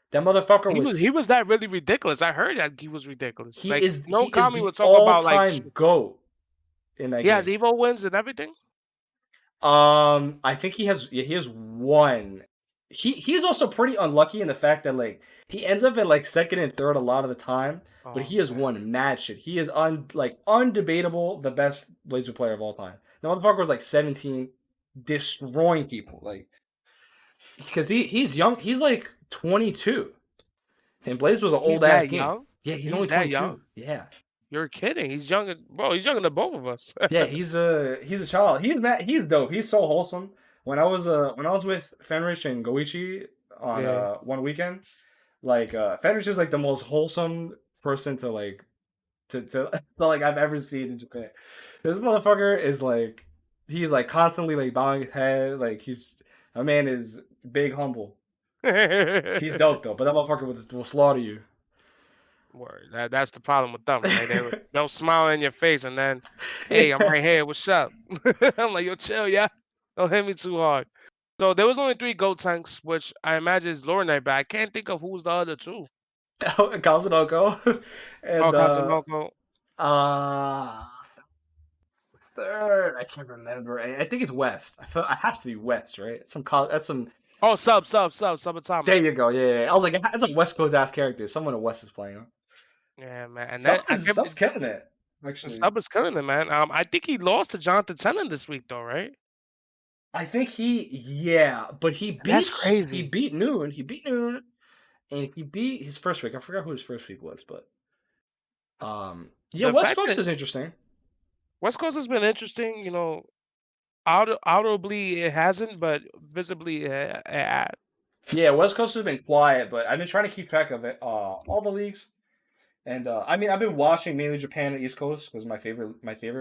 That motherfucker He was was that really ridiculous. I heard that he was ridiculous. he Like is no he is Kami the would talk all about like time GOAT in that he has game. Evo wins and everything. I think he has one. He's also pretty unlucky in the fact that like he ends up at like second and third a lot of the time, but Oh he has man. won mad shit. He is undebatable the best Blazer player of all time. The motherfucker was like 17, destroying people like because he's young. He's like 22, and Blaze was an He's old ass that game. young? Yeah, he's He's only that 22. young? Yeah. You're kidding. He's younger, bro. He's younger than both of us. Yeah, he's a child. He's dope. He's so wholesome. When I was with Fenrich and Goichi on Yeah. one weekend, like Fenrich is like the most wholesome person to like I've ever seen in Japan. This motherfucker is like he's like constantly like bowing his head, like a man is big humble. He's dope though, but that motherfucker will slaughter you. Word. That's the problem with them, right? They'll smile in your face and then, hey, I'm right here. What's up? I'm like, yo, chill, yeah. Don't hit me too hard. So there was only 3 goat tanks, which I imagine is Lore Knight, but I can't think of who's the other 2. Kazunoko Oh, and Kazunoko. uh third. I can't remember. I think it's West. I feel it has to be West, right? That's some. Oh, Subatomic. There you go. Yeah, yeah. I was like, it's like West Coast ass character. Someone in West is playing. Huh? Yeah, man. And then Sub's killing it. Actually, Sub is killing it, man. I think he lost to Jonathan Tenen this week, though, right? I think yeah, but That's he crazy. beat Noon. He beat Noon, and he beat his first week. I forgot who his first week was, but yeah, The West fact Coast that is interesting. West Coast has been interesting, you know, audibly it hasn't, but visibly it had. Yeah, West Coast has been quiet, but I've been trying to keep track of it. All the leagues. And I mean, I've been watching mainly Japan and East Coast because my favorite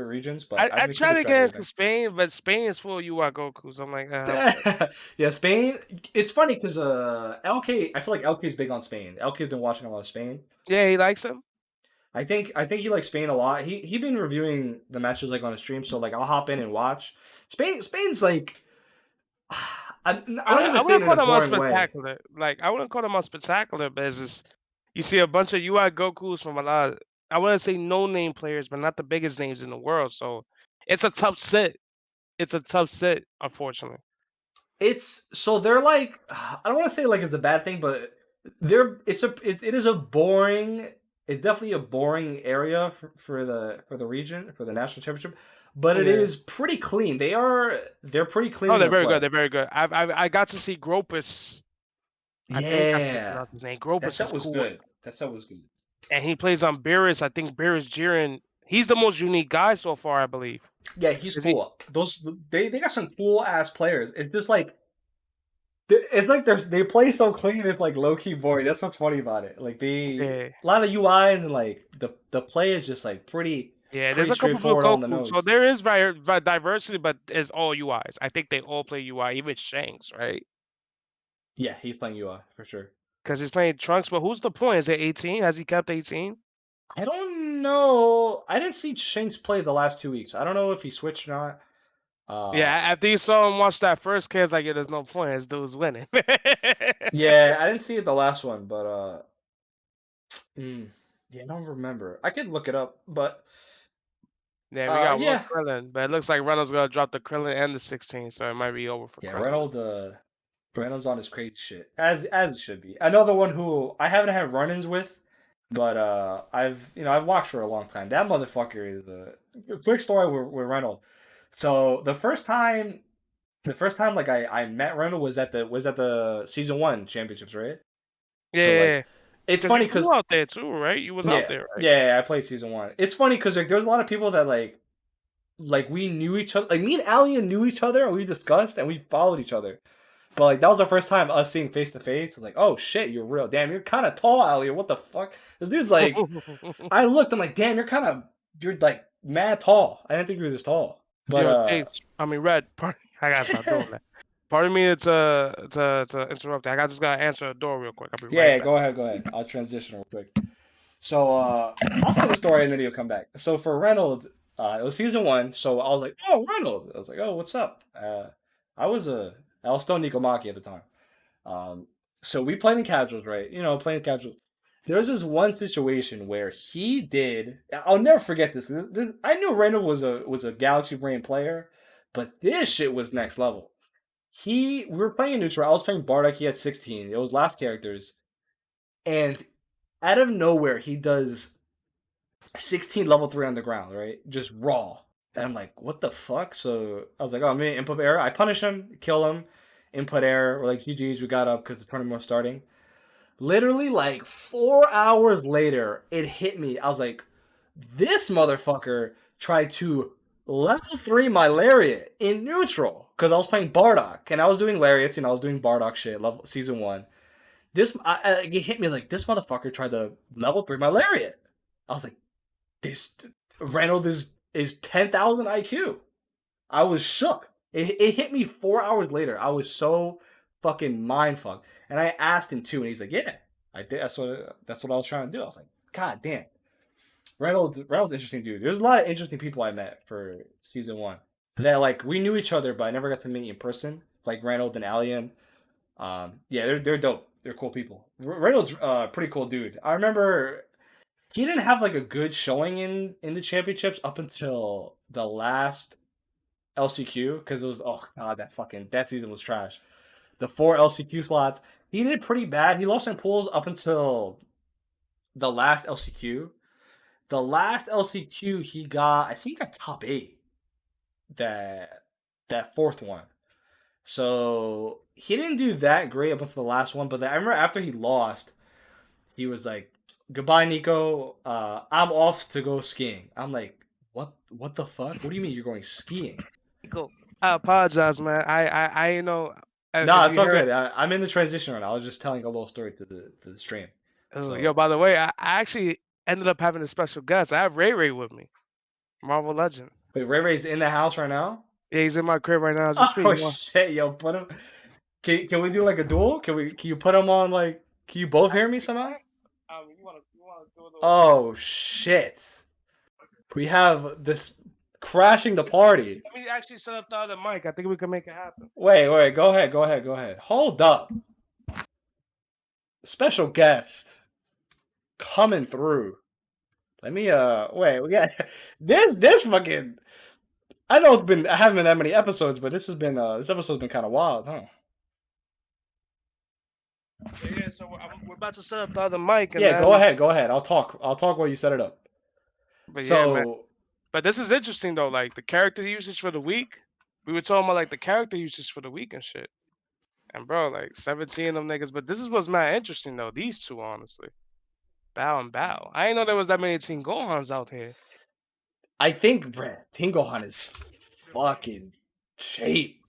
regions. But I've I been try keeping to track of get into everything. Spain, but Spain is full of UI Gokus. I'm like, okay. Yeah, Spain. It's funny because LK. I feel like LK is big on Spain. LK's been watching a lot of Spain. Yeah, he likes him. I think he likes Spain a lot. He been reviewing the matches like on a stream, so like I'll hop in and watch. Spain's like I don't even I say it wouldn't in a call them boring way. unspectacular. Like I wouldn't call them unspectacular, but it's just you see a bunch of UI Gokus from a lot. I wouldn't say no name players, but not the biggest names in the world. So it's a tough sit. It's a tough sit, unfortunately. It's so they're like I don't want to say like it's a bad thing, but it is a boring. It's definitely a boring area for the region for the national championship, but it Yeah. is pretty clean. They're pretty clean Oh, in they're their very good. play. They're very good. I got to see Gropus. I think that's how you Yeah, pronounce his name. that Gropus set is was cool, good. That set was good. and he plays on Beerus. I think Beerus Jiren. He's the most unique guy so far, I believe. Yeah, he's Is he? cool. Those they got some cool ass players. It's just like it's like they play so clean. It's like low key boring. That's what's funny about it. Like Yeah. a lot of UIs and like the play is just like Yeah, there's pretty a couple of straightforward on the Goku. So nose. there is diversity, but it's all UIs. I think they all play UI, even Shanks, right? Yeah, he's playing UI for sure. Because he's playing Trunks. But who's the point? Is it 18? Has he kept 18? I don't know. I didn't see Shanks play the last 2 weeks. I don't know if he switched or not. Yeah, Uh, after you saw him watch that first kid, it's like, yeah, there's no point. This dude's winning. yeah, I didn't see it the last one, but yeah, I don't remember. I could look it up, but Yeah, we got one yeah, Krillin, but it looks like Reynolds gonna drop the Krillin and the 16, so it might be over for yeah, Krillin. Reynolds on his crazy shit, as it should be. Another one who I haven't had run-ins with, but I've watched for a long time. That motherfucker is a quick story with Reynolds. So the first time like I met Reynolds was at the season 1 championships, right? So like Yeah, it's because funny you because out there too, right? You was out yeah, there, right? yeah, I played season 1. It's funny because like there's a lot of people that like we knew each other, like me and Alien knew each other and we discussed and we followed each other. But like that was the first time us seeing face to face. It's like, oh shit, you're real. Damn, you're kind of tall, Alien. What the fuck? This dude's like, I looked. I'm like, damn, you're like mad tall. I didn't think you were this tall. But Yo, Chase, I mean Red. Pardon, I gotta stop doing that. Pardon me, to interrupt. I just gotta answer the door real quick. I'll be right yeah, back. go ahead, go ahead. I'll transition real quick. So I'll say the story and then he'll come back. So for Reynolds, it was season 1. So I was like, oh Reynolds. I was like, oh what's up? I was I was still Nikomaki at the time. Um, so we played in casuals, right? Playing casuals. There's this one situation where he did. I'll never forget this. I knew Reynolds was a Galaxy Brain player, but this shit was next level. We were playing neutral. I was playing Bardock. He had 16. It was last characters, and out of nowhere he does 16 level 3 on the ground, right? Just raw. And I'm like, what the fuck? So I was like, oh man, input error. I punish him, kill him, input error. We're like, GG's, we got up because the tournament was starting. Literally, like 4 hours later, it hit me. I was like, this motherfucker tried to level 3 my lariat in neutral because I was playing Bardock and I was doing lariats and I was doing Bardock shit, level season 1. It hit me like this motherfucker tried to level 3 my lariat. I was like, this Reynolds is 10,000 IQ. I was shook. It hit me 4 hours later. I was so fucking mind fucked. And I asked him too, and he's like, "Yeah, I did. That's what I was trying to do." I was like, "God damn, Reynolds, interesting dude." There's a lot of interesting people I met for season 1. That like we knew each other, but I never got to meet in person. Like Reynolds and Alien. Yeah, they're dope. They're cool people. Reynolds, pretty cool dude. I remember he didn't have like a good showing in the championships up until the last LCQ because it was, oh god, that season was trash. The 4 LCQ slots, he did pretty bad. He lost in pools up until the last LCQ. The last LCQ he got, I think, a top 8. That fourth one. So he didn't do that great up until the last one. But I remember after he lost, he was like, "Goodbye, Nico. I'm off to go skiing." I'm like, "What? What the fuck? What do you mean you're going skiing?" Go. I apologize, man. I know No, if it's you all heard. good. I'm in the transition right now. I was just telling a little story to the stream. Oh, yo, So by the way, I actually ended up having a special guest. I have RayRay with me, Marvel Legend. wait, RayRay's in the house right now? Yeah, he's in my crib right now as we speak. Oh shit, yo, put him. Can we do like a duel? Can you put him on like? Can you both hear me somehow? You wanna do a little game? Oh shit, we have this crashing the party. Let me actually set up the other mic. I think we can make it happen. Wait, go ahead, go ahead, go ahead. Hold up, special guest coming through. Let me wait. We got this fucking. I know I haven't been that many episodes, but this episode's been kind of wild, huh? Yeah, so we're about to set up the other mic, and Yeah, then. go ahead. I'll talk while you set it up. But yeah, man. So But this is interesting though. Like the character usage for the week. We were talking about like the character usage for the week and shit. And bro, like 17 of them niggas. But this is what's mad interesting though. These two, honestly. Bow and bow. I didn't know there was that many Team Gohans out here. I think Brett Tingohan is fucking shape.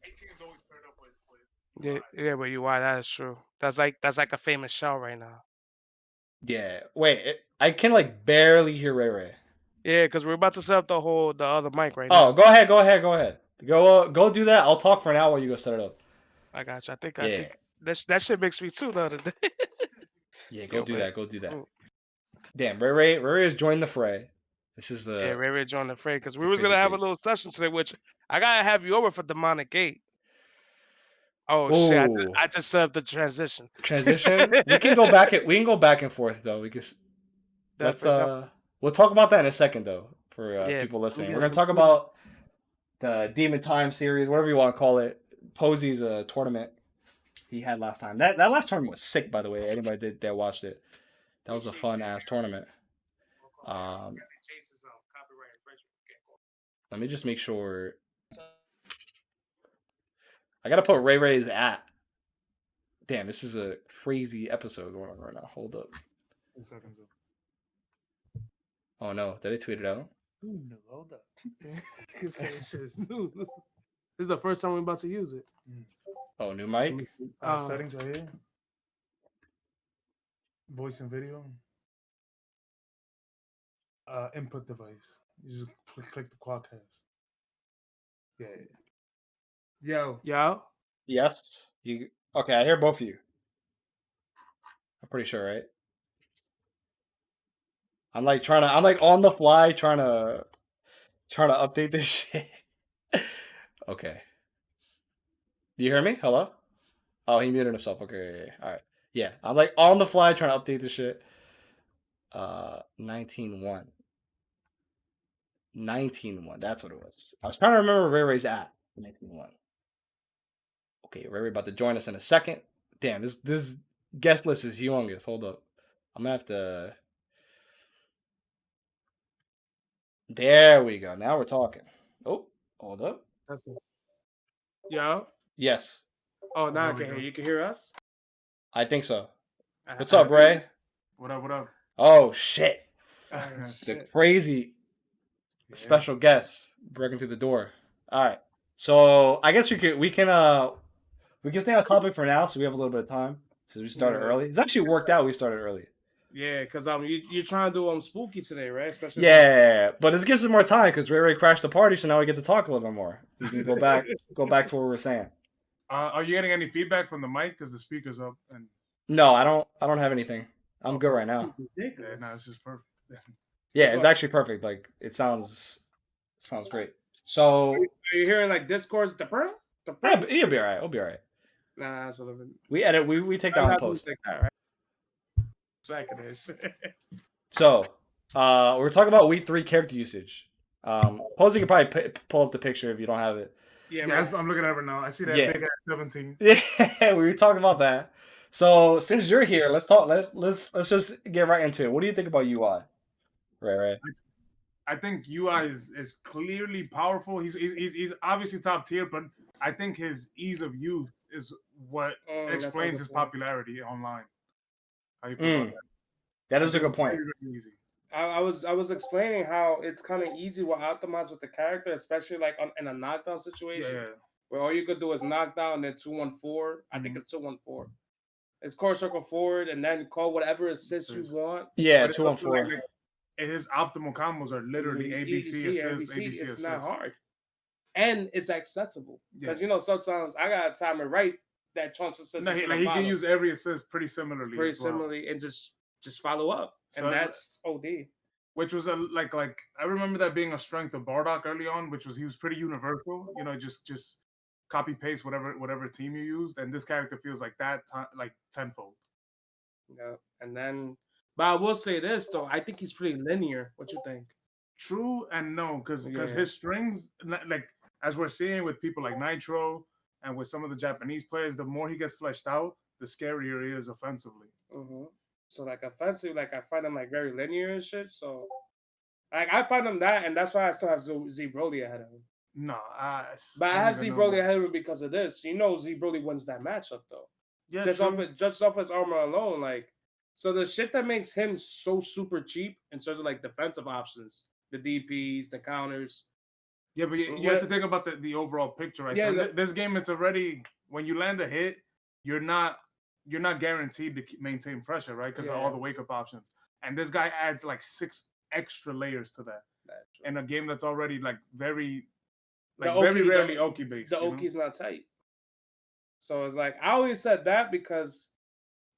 Yeah, but you why that is true. That's like a famous show right now. Yeah. Wait, I can like barely hear Ray Ray. Yeah, because we're about to set up the other mic right Oh, now. go ahead, go ahead, go ahead. Go do that. I'll talk for an hour while you go set it up. I got you. I Yeah. think that shit makes me too the other day. Yeah, go Yo, do but that. Go do that. ooh, Damn, Ray Ray has joined the fray. This is Yeah, the RayRay joined the fray because it's we a was crazy gonna have a page. little session today, which I gotta have you over for Demonic 8. Oh shit! Oh, I just set up the transition. transition. We can go back. We can go back and forth though. We can. Let's Definitely. We'll talk about that in a second though for Yeah, people we listening. We're get gonna talk completely. about the Demon Time series, whatever you want to call it. Posy's tournament he had last time. That last tournament was sick, by the way. Anybody that watched it, that was a fun ass tournament. Um, Let me just make sure. I gotta put RayRay's at. Damn, this is a crazy episode going on right now. Hold up. 2 seconds. Oh no, did I tweet it out? Ooh, no, hold up. This shit is new. This is the first time we're about to use it. Oh, new mic. Settings right here. Voice and video. Input device. You just click the quadcast. Yeah. Yo. Yes. You okay? I hear both of you. I'm pretty sure, right? I'm like on the fly trying to update this shit. Okay. Do you hear me? Hello? Oh, he muted himself. Okay, yeah. All right. Yeah, I'm like on the fly trying to update this shit. 19-1. 19-1. That's what it was. I was trying to remember where RayRay's at. 19-1. Okay, RayRay about to join us in a second. Damn, this guest list is humongous. Hold up. I'm gonna have to. There we go. Now we're talking. Oh, hold up. That's it. Yo. Yes. Oh, now I can hear you. You can hear us? I think so. What's up, Ray? What up? Oh shit. Oh, The crazy special guest breaking through the door. All right. So I guess we can stay on topic for now, so we have a little bit of time since we started early. It's actually worked out. We started early. Yeah, because you're trying to do spooky today, right? Especially but this gives us more time because RayRay crashed the party, so now we get to talk a little bit more. We can go back to what we were saying. Are you getting any feedback from the mic because the speaker's up? And No, I don't have anything. I'm good right now. Yeah, no, it's just perfect. Yeah, it's actually perfect. Like it sounds great. So are you hearing like Discord's the pearl? yeah, you'll be all right. We'll be all right. Nah, that's a little bit. We edit. We take down post. So, we're talking about week 3 character usage. Posy can probably pull up the picture if you don't have it. Yeah, I'm looking at it now. I see that big ass 17. Yeah, we were talking about that. So since you're here, let's talk. Let's just get right into it. What do you think about UI? Right. I think UI is clearly powerful. He's obviously top tier, but I think his ease of use is what explains his popularity online. How you feel about that? That is a good point. Easy. I was explaining how it's kind of easy to optimize with the character, especially like in a knockdown situation. Yeah. Where all you could do is knock down and then 2-1-4. I think it's 2-1-4. It's core circle forward and then call whatever assist you want. Yeah, 2-1-4. His optimal combos are literally ABC assist, ABC assist. It's not hard. And it's accessible. Because, sometimes I got to time it right that chunks assist. No, he can use every assist pretty similarly. And just follow up. So and that's OD. Which was like I remember that being a strength of Bardock early on, he was pretty universal. Just copy paste whatever team you used, and this character feels like that like tenfold. Yeah, and then, but I will say this though, I think he's pretty linear. What you think? True and no, because his strings, like as we're seeing with people like Nitro and with some of the Japanese players, the more he gets fleshed out, the scarier he is offensively. Mm-hmm. So like offensively, like I find him like very linear and shit. So like I find him that, and that's why I still have Z Broly ahead of him. No, but I have Z Broly ahead of him because of this. Z Broly wins that matchup though. Yeah, just off his armor alone, like so the shit that makes him so super cheap in terms of like defensive options, the DPs, the counters. Yeah, but you have to think about the overall picture, right? Yeah, so this game, it's already when you land a hit, you're not guaranteed to maintain pressure, right? Because of all the wake up options. And this guy adds like 6 extra layers to that in a game that's already like very rarely Oki based. The Oki's not tight. So it's like I always said that because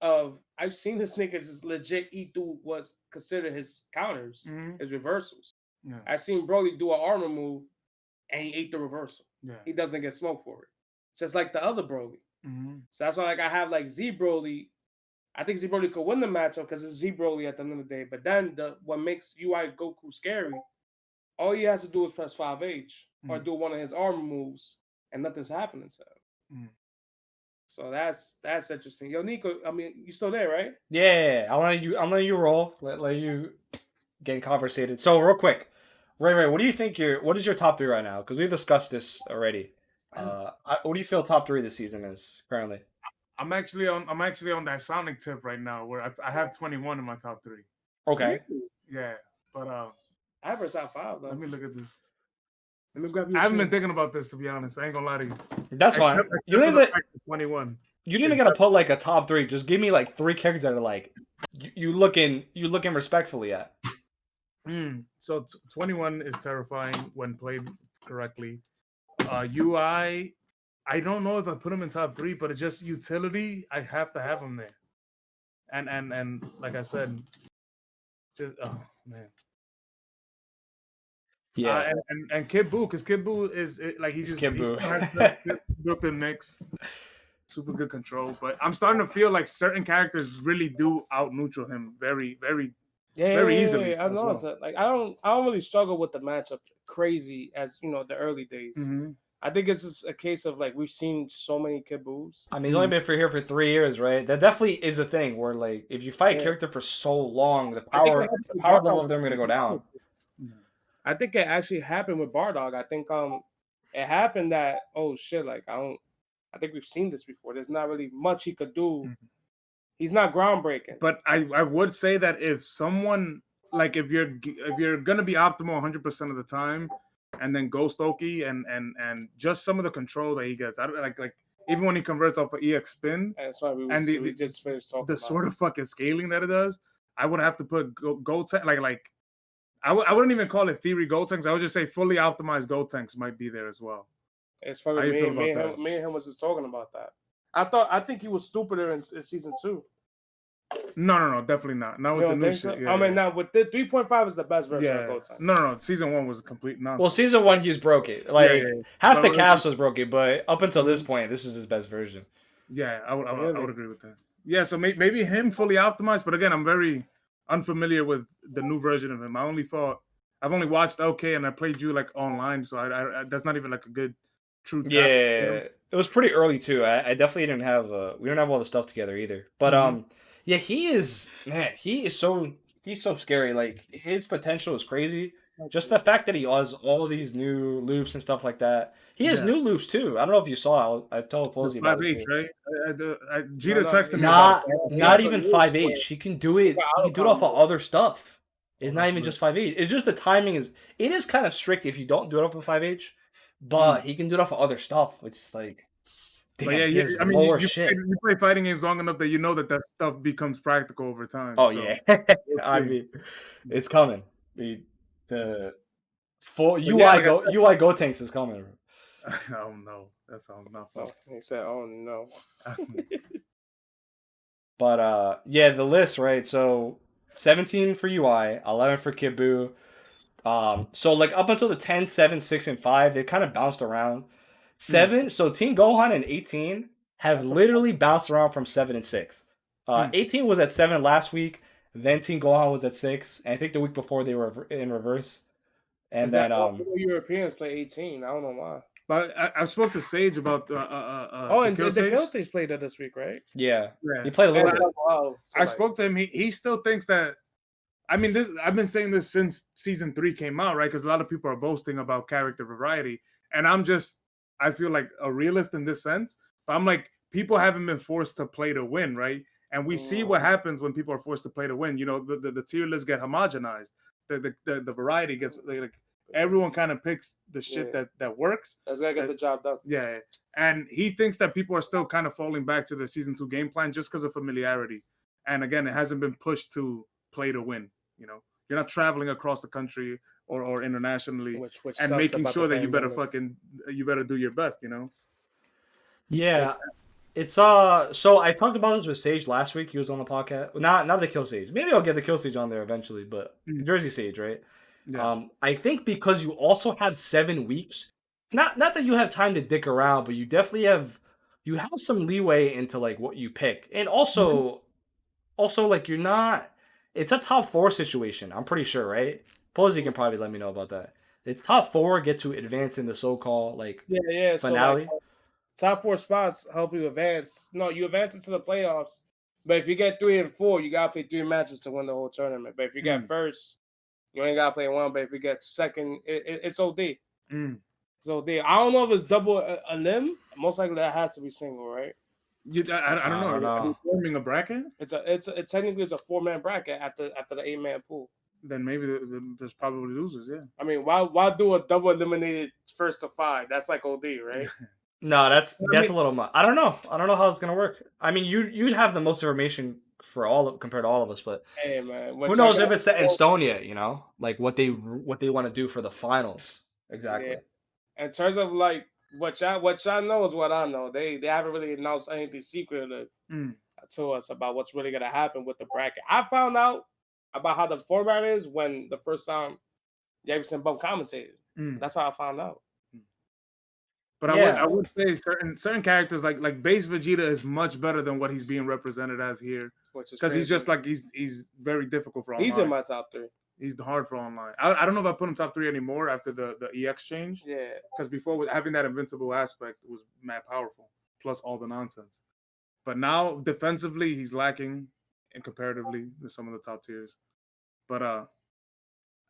of I've seen this nigga just legit eat through what's considered his counters, his reversals. Yeah. I seen Broly do an armor move, and he ate the reversal. Yeah. He doesn't get smoked for it. Just like the other Broly. Mm-hmm. So that's why like I have like Z Broly. I think Z Broly could win the matchup because it's Z Broly at the end of the day. But then what makes UI Goku scary, all he has to do is press 5H or do one of his armor moves, and nothing's happening to him. So that's interesting. Yo, Nico, I mean, you still there, right? Yeah, I'm letting you roll. Let you get conversated. So real quick, RayRay, what do you think what is your top 3 right now? Because we've discussed this already. What do you feel top 3 this season is currently? I'm actually on that Sonic tip right now where I have 21 in my top 3. Okay. Yeah, but I have her top 5 though. Let me look at this. Let me grab you. I haven't been thinking about this, to be honest. I ain't gonna lie to you. That's fine. You didn't even 21. You didn't even gotta put like a top 3. Just give me like 3 characters that are like you looking respectfully at. So 21 is terrifying when played correctly. UI, I don't know if I put him in top 3, but it's just utility. I have to have him there. And like I said, just oh man. Yeah. And Kid Buu, because Kid Buu is like he still has built-in mix. Super good control, but I'm starting to feel like certain characters really do out neutral him very, very, very easily. I know that. Like I don't really struggle with the matchup crazy as the early days. Mm-hmm. I think it's just a case of like we've seen so many Kid Buus. I mean, he's only been here for 3 years, right? That definitely is a thing where like if you fight a character for so long, the power level of them are gonna go down. I think it actually happened with Bardock. I think it happened that like I think we've seen this before. There's not really much he could do. He's not groundbreaking. But I would say that if someone like if you're gonna be optimal 100% of the time, and then Ghost Oki and just some of the control that he gets, I don't like even when he converts off of EX spin, that's why we just finished talking the about sort of fucking scaling that it does. I would have to put Gotenks like I wouldn't even call it theory Gotenks. I would just say fully optimized Gotenks might be there as well. It's funny. Me and him was just talking about that. I think he was stupider in season 2. No, definitely not. Not with the new shit. So? Yeah, I mean, now with the 3.5 is the best version of Gotenks. No. Season 1 was a complete nonsense. Well, season 1 he was broken. Like half the cast was broken, but up until this point, this is his best version. Yeah, I would agree with that. Yeah, so maybe him fully optimized, but again, I'm very unfamiliar with the new version of him. I've only watched OK and I played you like online, so I that's not even like a good true test. Yeah, it was pretty early too. I definitely didn't have we don't have all the stuff together either. But yeah, he's so scary. Like his potential is crazy. Just the fact that he has all these new loops and stuff like that. He has new loops too. I don't know if you saw. I told Posy about it too. Right? Jeter texted me. Not even 5H. He can do it. He can do it off of other stuff. It's not even just 5H. It's just the timing is. It is kind of strict if you don't do it off of 5H, but he can do it off of other stuff, which is like. Damn, but yeah, you play fighting games long enough that you know that stuff becomes practical over time. Oh yeah, I mean, it's coming. The full UI Gotenks is coming. Oh no, that sounds not fun. He said, "Oh no." But yeah, the list, right? So 17 for UI, 11 for Kid Buu. So like up until the 10, 7, 6, and 5, they kind of bounced around. 7, so Team Gohan and 18 have literally bounced around from 7 and 6. 18 was at 7 last week. Then Team Gohan was at 6. And I think the week before they were in reverse. And then Europeans play 18. I don't know why. But I spoke to Sage about and the Kill Sage played that this week, right? Yeah. He played a little bit. I spoke to him. He still thinks that. I mean, I've been saying this since season 3 came out, right? Because a lot of people are boasting about character variety, and I feel like a realist in this sense. But I'm like, people haven't been forced to play to win, right? And we see what happens when people are forced to play to win. You know, the tier lists get homogenized. The variety gets like everyone kind of picks the shit that works. That's gonna get the job done. Yeah, and he thinks that people are still kind of falling back to the season 2 game plan just because of familiarity. And again, it hasn't been pushed to play to win. You know, you're not traveling across the country or internationally which and making sure that you better do your best. You know. Yeah. It's so I talked about this with Sage last week. He was on the podcast. Not the Kill Sage. Maybe I'll get the Kill Sage on there eventually, but Jersey Sage, right? Yeah. I think because you also have 7 weeks, not that you have time to dick around, but you definitely have some leeway into like what you pick, and also like you're not. It's a top 4 situation. I'm pretty sure, right? Posy can probably let me know about that. It's top 4 get to advance in the so-called like Yeah. So finale. like top 4 spots help you advance. No, you advance into the playoffs. But if you get 3 and 4, you gotta play 3 matches to win the whole tournament. But if you get first, you only gotta play 1. But if you get second, it's OD. It's OD. I don't know if it's double a limb. Most likely that has to be single, right? I I don't know. don't Are know. you forming a bracket? It's technically it's a 4-man bracket after the 8-man pool. Then maybe there's probably losers. Yeah. I mean, why do a double eliminated first to 5? That's like OD, right? No, that's a little much. I don't know how it's gonna work. I mean, you'd have the most information for compared to all of us, but hey man, who knows if it's set in stone yet? You know, like what they want to do for the finals exactly. Yeah. In terms of like what y'all know is what I know. They haven't really announced anything secretive to us about what's really gonna happen with the bracket. I found out about how the format is when the first time Jameson Bum commentated. That's how I found out. But I would say certain characters like base Vegeta is much better than what he's being represented as here, because he's just like he's very difficult for online. He's in my top 3. He's hard for online. I don't know if I put him top 3 anymore after the EX change. Yeah, because before with having that invincible aspect was mad powerful, plus all the nonsense. But now defensively he's lacking, and comparatively to some of the top tiers. But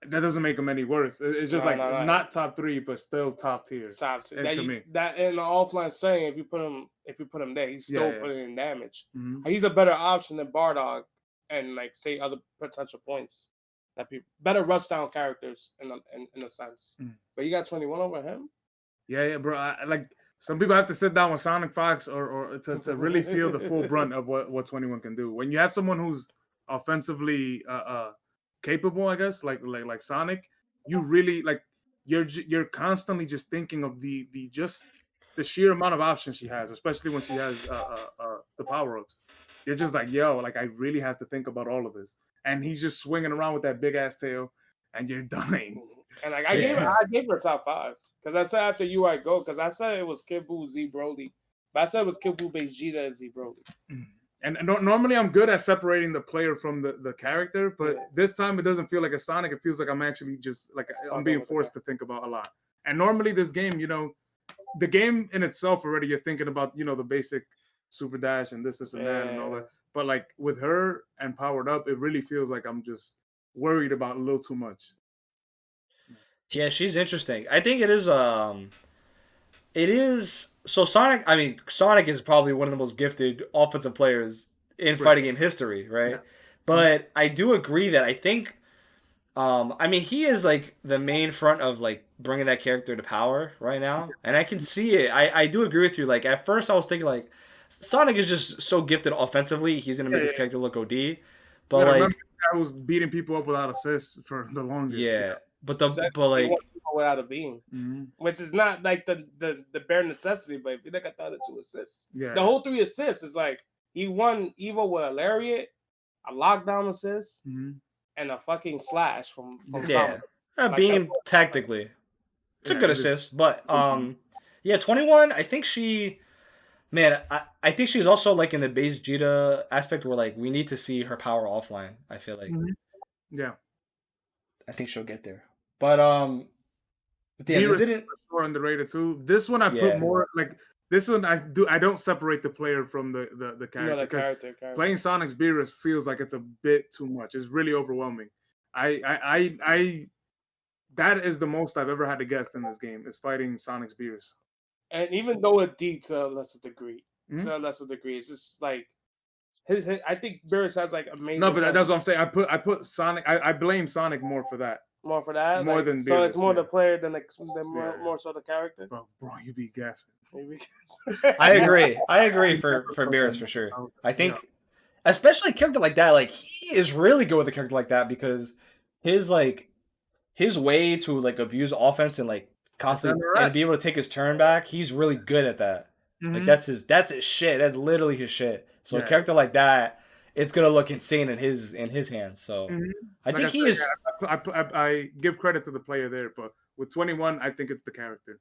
that doesn't make him any worse. It's just not top 3, but still top tier. Top to me. That in the offline saying, if you put him there, he's still putting in damage. He's a better option than Bardock and like say other potential points that people better rush down characters in a sense. But you got 21 over him. Yeah, bro. Like some people have to sit down with Sonic Fox or to really feel the full brunt of what 21 can do. When you have someone who's offensively capable, I guess, like Sonic, you really like you're constantly just thinking of the sheer amount of options she has, especially when she has the power-ups. You're just like, yo, like I really have to think about all of this, and he's just swinging around with that big ass tail, and you're dying. And like I gave her a top 5 because I said after UI Go, because I said it was Kid Buu, Z Broly, but I said it was Kid Buu, Vegeta, and Z Broly. And normally I'm good at separating the player from the character, but this time it doesn't feel like a Sonic. It feels like I'm actually just like I'm being forced to think about a lot. And normally this game, the game in itself already, you're thinking about, the basic super dash and this and that and all that. But like with her and powered up, it really feels like I'm just worried about a little too much. Yeah, she's interesting. I think it is. So Sonic. I mean, Sonic is probably one of the most gifted offensive players in fighting game history, right? Yeah. But I do agree that I think. I mean, he is like the main front of like bringing that character to power right now, and I can see it. I do agree with you. Like at first, I was thinking like Sonic is just so gifted offensively. He's gonna make his character look OD. But like, I was beating people up without assists for the longest. Yeah. But like without a beam, which is not like the bare necessity. But if you look at the other 2 assists, the whole 3 assists is like he won Evo with a lariat, a lockdown assist, and a fucking slash from a beam tactically. It's a good assist, but 21. I think she, man, I think she's also like in the base Vegeta aspect where like we need to see her power offline. I feel like, I think she'll get there. But they didn't. More underrated too. This one I put more like this one. I don't separate the player from the character. Playing Sonic's Beerus feels like it's a bit too much. It's really overwhelming. I that is the most I've ever had to guess in this game is fighting Sonic's Beerus. And even though it to a lesser degree, it's just like. I think Beerus has like amazing. No, but that's what I'm saying. I put Sonic. I blame Sonic more for that. More for that. More than Beerus, so it's more the player than more so the character. Bro, you be guessing. I agree for Beerus for sure. I think, especially a character like that, like he is really good with a character like that because his way to like abuse offense and like constantly and be able to take his turn back, he's really good at that. Like that's his shit. That's literally his shit. So a character like that, it's gonna look insane in his hands. So I Like think he is. I give credit to the player there, but with 21, I think it's the character.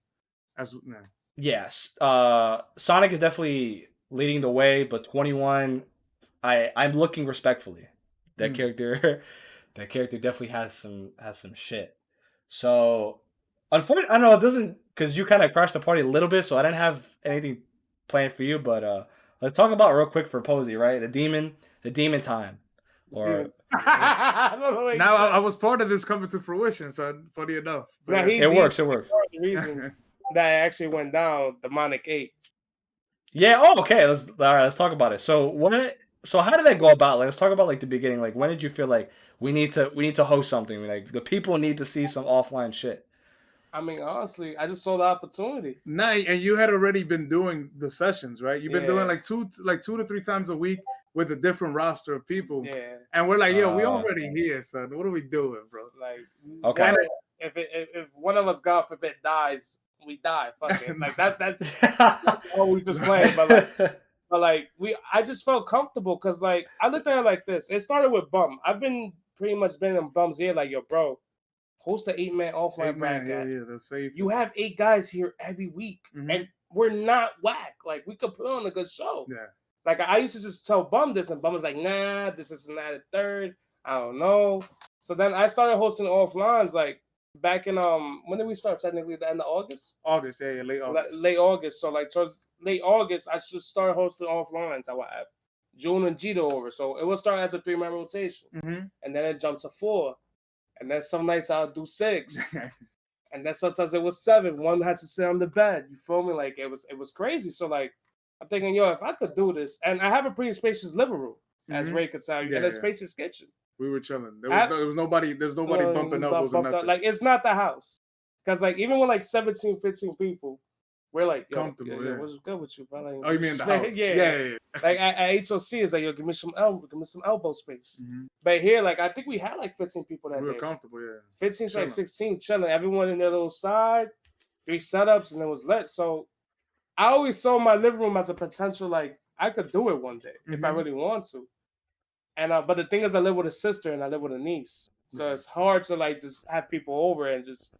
Yes, Sonic is definitely leading the way, but 21, I'm looking respectfully. That character, that character definitely has some shit. So, unfortunately, I don't know. It doesn't because you kind of crashed the party a little bit, so I didn't have anything planned for you. But let's talk about real quick for Posy, right? The demon time, or now I was part of this coming to fruition. So funny enough, now it works. It works. The reason that actually went down, demonic 8. Yeah. Oh, okay. Let's talk about it. So how did that go about? Like, let's talk about like the beginning. Like, when did you feel like we need to host something? Like, the people need to see some offline shit. I mean, honestly, I just saw the opportunity. Nah, and you had already been doing the sessions, right? You've been doing like 2 to 3 times a week with a different roster of people. Yeah. And we're like, yo, we already here, son. What are we doing, bro? Like, okay. If one of us, God forbid, dies, we die. Fuck it. Like that's all we just playing. But I just felt comfortable because like I looked at it like this. It started with Bum. I've been pretty much been in Bum's ear like, yo, bro, host the 8-man offline bracket. Yeah, that's safe. You have 8 guys here every week, and we're not whack. Like we could put on a good show. Yeah. Like I used to just tell Bum this, and Bum was like, nah, this is not a third. I don't know. So then I started hosting offlines like back in when did we start? Technically the end of August? August, yeah, late August. Late August. So like towards late August, I should start hosting offlines. I would have June and Gito over. So it will start as a 3-man rotation. And then it jumped to 4. And then some nights I'll do 6. And then sometimes it was 7. One had to sit on the bed. You feel me? Like it was crazy. So like I'm thinking, yo, if I could do this, and I have a pretty spacious living room, as Ray could tell you, and a spacious kitchen. We were chilling. There was nobody. There's nobody bumping elbows or nothing. Like it's not the house, because like even with like 17, 15 people, we're like comfortable. Yo, what's good with you, bro? Like, oh, you mean the house? Yeah. Like at HOC is like, yo, give me some elbow space. But here, like I think we had like 15 people that day. We were comfortable, yeah. 15 to like 16 chilling. Everyone in their little side, 3 setups, and it was lit. So I always saw my living room as a potential, like I could do it one day if I really want to. And but the thing is, I live with a sister and I live with a niece, so it's hard to like just have people over and just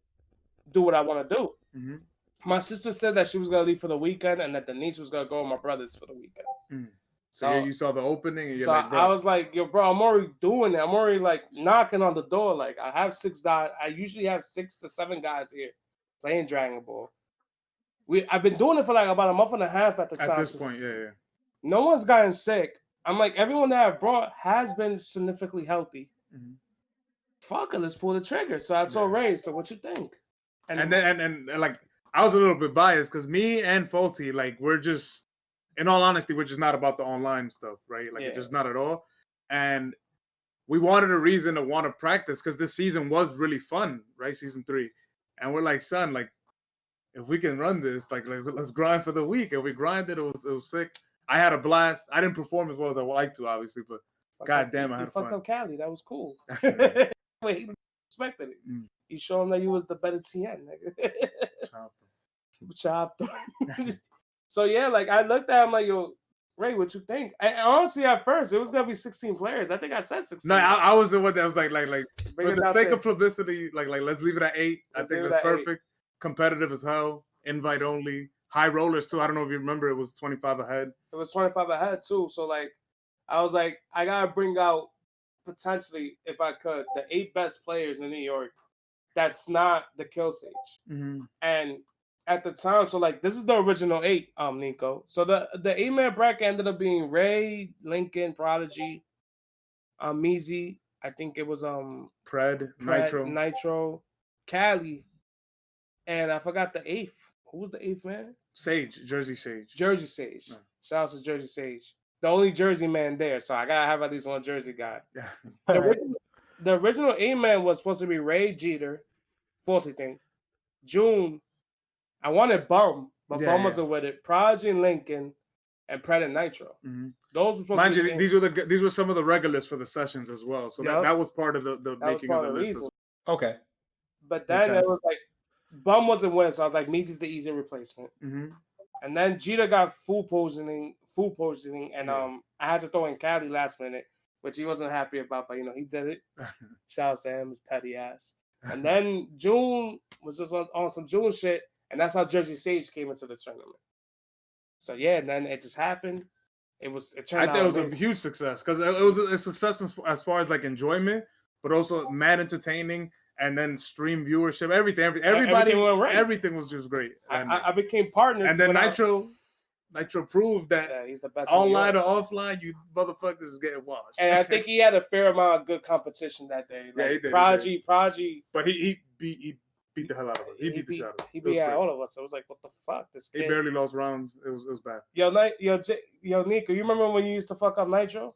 do what I want to do. My sister said that she was gonna leave for the weekend and that the niece was gonna go with my brothers for the weekend. So you saw the opening, and you're so like, bro. I was like, yo, bro, I'm already doing it. I'm already like knocking on the door. Like I have 6 guys. I usually have 6 to 7 guys here playing Dragon Ball. I've been doing it for like about a month and a half at the time. At this point, yeah. No one's gotten sick. I'm like, everyone that I've brought has been significantly healthy. Fuck it, let's pull the trigger. So I told Ray, so what you think? And then like I was a little bit biased because me and Faulty, like we're just, in all honesty, we're just not about the online stuff, right? Like it's just not at all. And we wanted a reason to want to practice because this season was really fun, right? Season 3. And we're like, son, like if we can run this, like let's grind for the week. And we grinded, it was sick. I had a blast. I didn't perform as well as I would like to, obviously, but goddamn, I had fun. Fucked up Cali. That was cool. Wait, he expected it. You showed him that you was the better TN, nigga. Chopped. So yeah, like I looked at him like, yo, Ray, what you think? And honestly, at first, it was gonna be 16 players. I think I said 16. No, I was the one that was like for the sake of publicity, like let's leave it at 8. I think that's perfect. 8. Competitive as hell. Invite only. High rollers too. I don't know if you remember. It was 25 ahead. It was 25 ahead too. So like, I was like, I gotta bring out potentially, if I could, the 8 best players in New York. That's not the kill stage. And at the time, so like this is the original 8, Nico. So the 8-man bracket ended up being Ray, Lincoln, Prodigy, Meezy. I think it was Pred, Nitro, Cali, and I forgot the 8th. Who was the 8th man? Sage, Jersey Sage. Jersey Sage. Yeah. Shout out to Jersey Sage. The only Jersey man there, so I gotta have at least one Jersey guy. The original 8-man was supposed to be Ray Jeter, 40 thing. June, I wanted Bum, but Bum wasn't with it. Prodigy and Lincoln and Pred and Nitro. Those were supposed Mind to be you, these were some of the regulars for the sessions as well. So that was part of the making of the list. Okay. But then it was like Bum wasn't winning, so I was like, Meezy's the easy replacement. And then Jeter got food poisoning, and I had to throw in Cali last minute, which he wasn't happy about, but he did it. Shout out to him, his petty ass. And then June was just on some June shit, and that's how Jersey Sage came into the tournament. So yeah, and then it just happened. It turned out. I think it was a huge success because it was a success as far as like enjoyment, but also mad entertaining, and then stream viewership, everybody, everything was just great. And I became partners. And then Nitro proved that he's the best. Online or offline, you motherfuckers is getting washed. And I think he had a fair amount of good competition that day. Like, he did. Prodigy. But he beat the hell out of us. He beat the shit out of us. He beat all of us. I was like, what the fuck? This kid. He barely lost rounds. It was bad. Yo, Nico, you remember when you used to fuck up Nitro?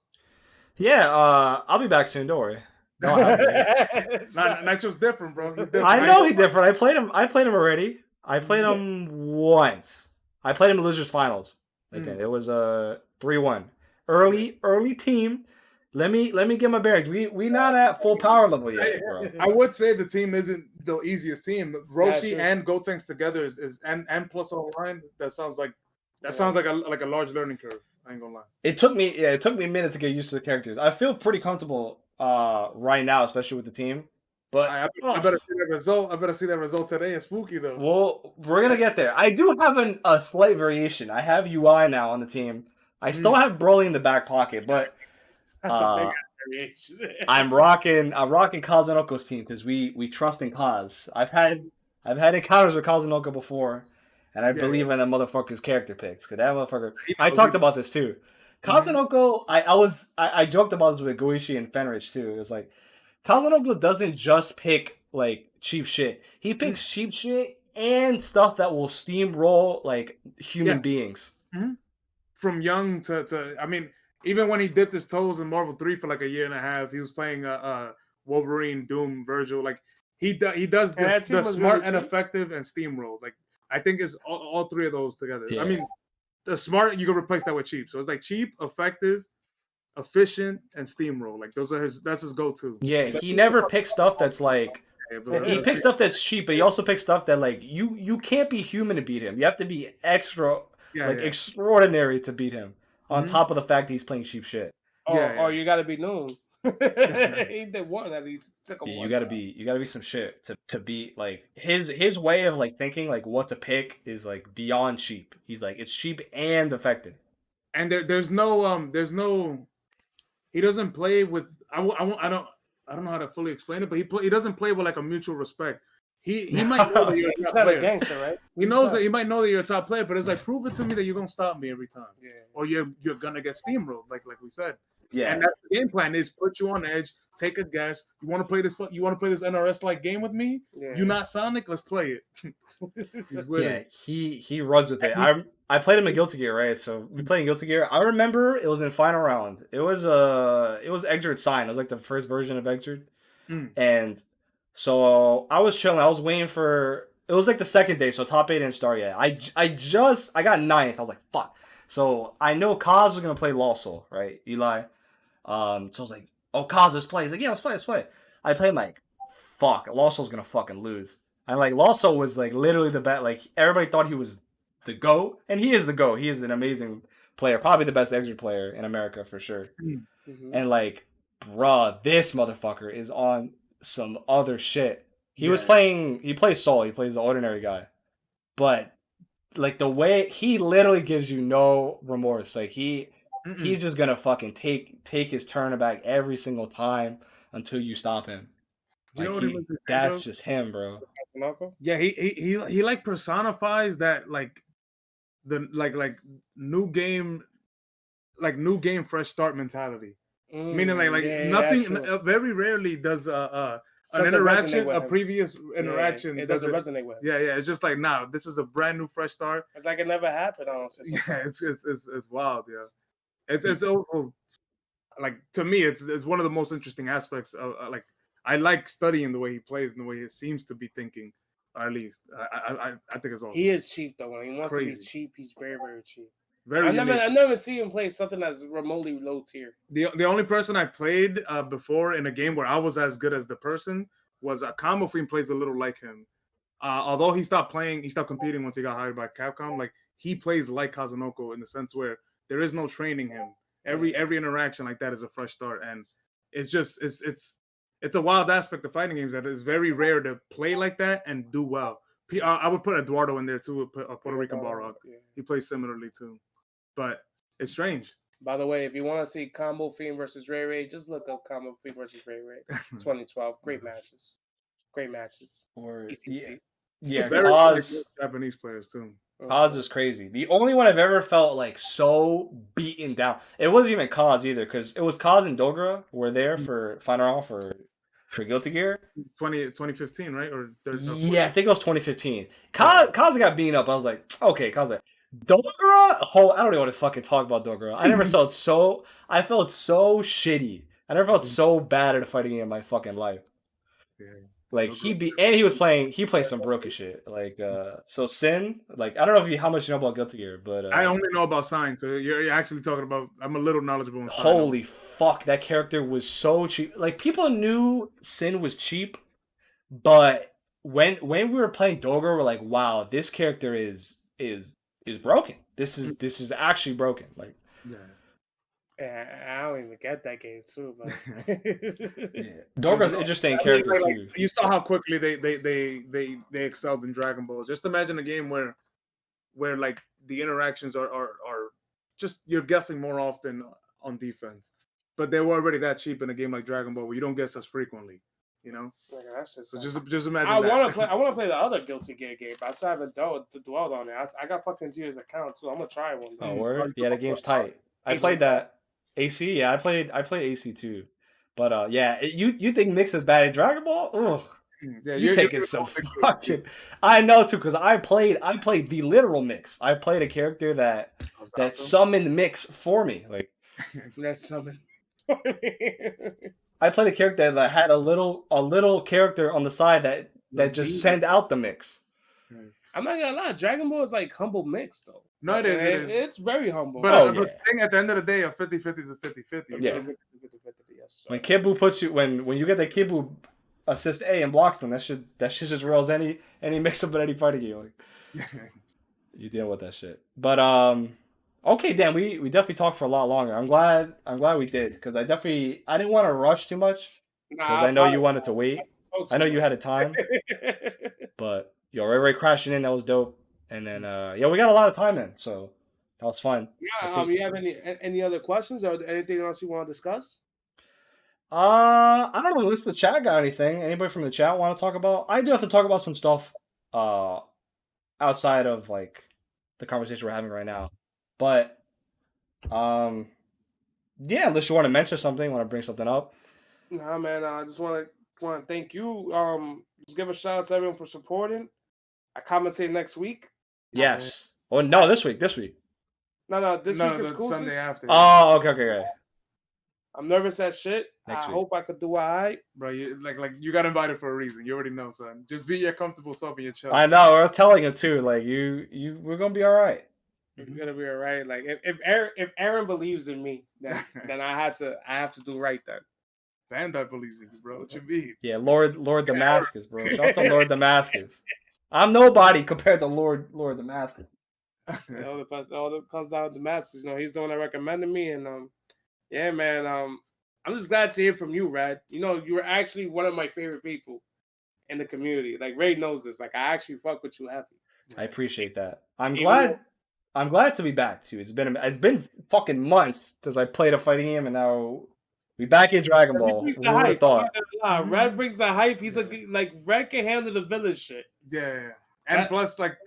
Yeah, I'll be back soon. Don't worry. Nitro's different, bro. He's different. I know he's different. I played him already. I played him once. I played him in Losers Finals. I think it was 3-1. Early team. Let me get my bearings. We not at full power level yet, bro. I would say the team isn't the easiest team. Roshi and Gotenks together is and plus online. That sounds like a large learning curve. I ain't gonna lie. It took me a minute to get used to the characters. I feel pretty comfortable right now, especially with the team. But I better see that result. I better see that result today. It's spooky though. Well, we're gonna get there. I do have a slight variation. I have UI now on the team. I still have Broly in the back pocket, but that's a big variation. I'm rocking Kazunoko team because we trust in Kaz. I've had encounters with Kazunoko before, and I believe in that motherfucker's character picks. Cause that motherfucker. I talked about this too. Kazunoko. I joked about this with Goichi and Fenrich too. It was like, Kazunoko doesn't just pick like cheap shit. He picks cheap shit and stuff that will steamroll like human beings. Mm-hmm. From young to I mean, even when he dipped his toes in Marvel 3 for like a year and a half, he was playing Wolverine, Doom, Virgil. Like he does this, the smart and effective and steamroll. Like I think it's all three of those together. Yeah. I mean, the smart you can replace that with cheap. So it's like cheap, effective, efficient, and steamroll. Like that's his go-to. Yeah, he never picks stuff that's like he picks stuff that's cheap, but he also picks stuff that like you can't be human to beat him. You have to be extraordinary to beat him. On top of the fact that he's playing cheap shit. Or you gotta be Noon. He did one at least. You gotta be some shit to beat like his way of like thinking like what to pick is like beyond cheap. He's like it's cheap and effective. And there's no he doesn't play with I don't know how to fully explain it, but he doesn't play with like a mutual respect. He might know that you're a top player. Gangster, right? He knows that he might know that you're a top player, but it's like prove it to me that you're gonna stop me every time. Yeah. Or you're gonna get steamrolled, like we said. Yeah. And that's the game plan is put you on edge, take a guess. You wanna play this NRS like game with me? Yeah. You're not Sonic, let's play it. He runs with it. I played him in Guilty Gear, right? So we played in Guilty Gear. I remember it was in final round. It was Exert Sign. It was like the first version of Exert. And so I was chilling. I was waiting for. It was like the second day, so top 8 didn't start yet. I got 9th. I was like, fuck. So I know Kaz was gonna play Lawsoul, right? Eli. So I was like, oh, Kaz, let's play. He's like, yeah, let's play. I played like, fuck, Lawsoul's gonna fucking lose. And like Lawsoul was like literally the best. Like everybody thought he was the GOAT, and he is the GOAT. He is an amazing player, probably the best Exert player in America for sure. Mm-hmm. And like, bruh, this motherfucker is on some other shit. He plays Soul, he plays the ordinary guy. But like the way he literally gives you no remorse. Like he's just gonna fucking take his turn back every single time until you stop him. Like that's just him, bro. Yeah, he like personifies that like the like new game fresh start mentality. Meaning like nothing very rarely does an interaction, a previous interaction. It doesn't resonate with him. Yeah. It's just like, nah, this is a brand new fresh start. It's like it never happened. Yeah, it's wild. Yeah, it's also like to me, it's one of the most interesting aspects of like I like studying the way he plays and the way he seems to be thinking. At least I think it's awesome. He is cheap though. When he wants to be cheap, he's very, very cheap. I never see him play something that's remotely low tier. The only person I played before in a game where I was as good as the person was Combo Fiend plays a little like him. Although he stopped competing once he got hired by Capcom. Like he plays like Kazunoko in the sense where there is no training him. Every interaction like that is a fresh start, and it's just it's a wild aspect of fighting games that is very rare to play like that and do well. I would put Eduardo in there too, a Puerto Rican Balrog. Yeah. He plays similarly too, but it's strange. By the way, if you want to see Combo Fiend versus RayRay, just look up Combo Fiend versus RayRay 2012. Great matches. Or ECP. yeah, very Kaz, Japanese players too. Kaz is crazy. The only one I've ever felt like so beaten down. It wasn't even Kaz either, because it was Kaz and Dogra were there for final round for Guilty Gear. 2015, right? Yeah, I think it was 2015. Kaz got beaten up. I was like, okay, Kaz. Dogra? Oh, I don't even want to fucking talk about Dogra. I never felt so. I felt so shitty. I never felt so bad at a fighting game in my fucking life. Yeah. Like he played some broken shit. Like so Sin, like I don't know how much you know about Guilty Gear, but I only know about Sign, so you're actually talking about. I'm a little knowledgeable in Sign. Holy fuck, that character was so cheap. Like people knew Sin was cheap, but when we were playing Dogra, we're like, wow, this character is broken. This is actually broken. Like I don't even get that game too, but Dogra's an interesting character too. You saw how quickly they excelled in Dragon Ball. Just imagine a game where like the interactions are just you're guessing more often on defense, but they were already that cheap in a game like Dragon Ball where you don't guess as frequently. You know, so just imagine. I want to play the other Guilty Gear game, but I still haven't dwelled on it. I got fucking G's account, so I'm gonna try one. Oh, word? Yeah, the game's tight. I played that. AC, yeah, I played AC too, but yeah, you think Mix is bad at Dragon Ball? Ugh, yeah, you're taking some fucking. I know too, because I played the literal Mix. I played a character that summoned Mix for me, like that summoned. I played a character that had a little character on the side that just sent out the Mix. I'm not gonna lie, Dragon Ball is like humble mix though. No, it is. It's very humble. But the thing at the end of the day, a 50-50 is a 50-50. Yeah. 50-50, yes, when Kibu puts you when you get the Kibu assist A and blocks them, that shit's as real as any mix up in any fighting game. Like, you deal with that shit. But okay, Dan, we definitely talked for a lot longer. I'm glad we did, because I didn't want to rush too much, because I know you wanted to wait. I know you had a time, but yo, RayRay crashing in, that was dope. And then we got a lot of time in, so that was fun. Yeah, you have any other questions or anything else you want to discuss? I don't know. Unless the chat got anything. Anybody from the chat want to talk about? I do have to talk about some stuff outside of like the conversation we're having right now. But yeah, unless you want to mention something, want to bring something up. Nah, man. I just want to thank you. Just give a shout out to everyone for supporting. I commentate next week. Yes. Oh no, this week. No, this week is cool. Sunday after. Oh, okay. I'm nervous as shit. Next week. Hope I could do all right. Bro, you you got invited for a reason. You already know, son. Just be your comfortable self in your chill. I know. I was telling him too. Like we're gonna be all right. You're gonna be all right. Like if Aaron believes in me, then I have to do right then. Bandai believes in you, bro. What you mean? Yeah, Lord Damascus, bro. Shout out to Lord Damascus. I'm nobody compared to Lord Damascus. All that comes down to Damascus. You know, he's the one that recommended me, and yeah, man. I'm just glad to hear from you, Rad. You know, you were actually one of my favorite people in the community. Like Ray knows this. Like I actually fuck with you heavy. I appreciate that. I'm glad to be back too. It's been fucking months since I played a fighting game, and now we back in Dragon Ball. Who would have thought? Red brings the hype. He's Red can handle the village shit. Yeah. And plus, like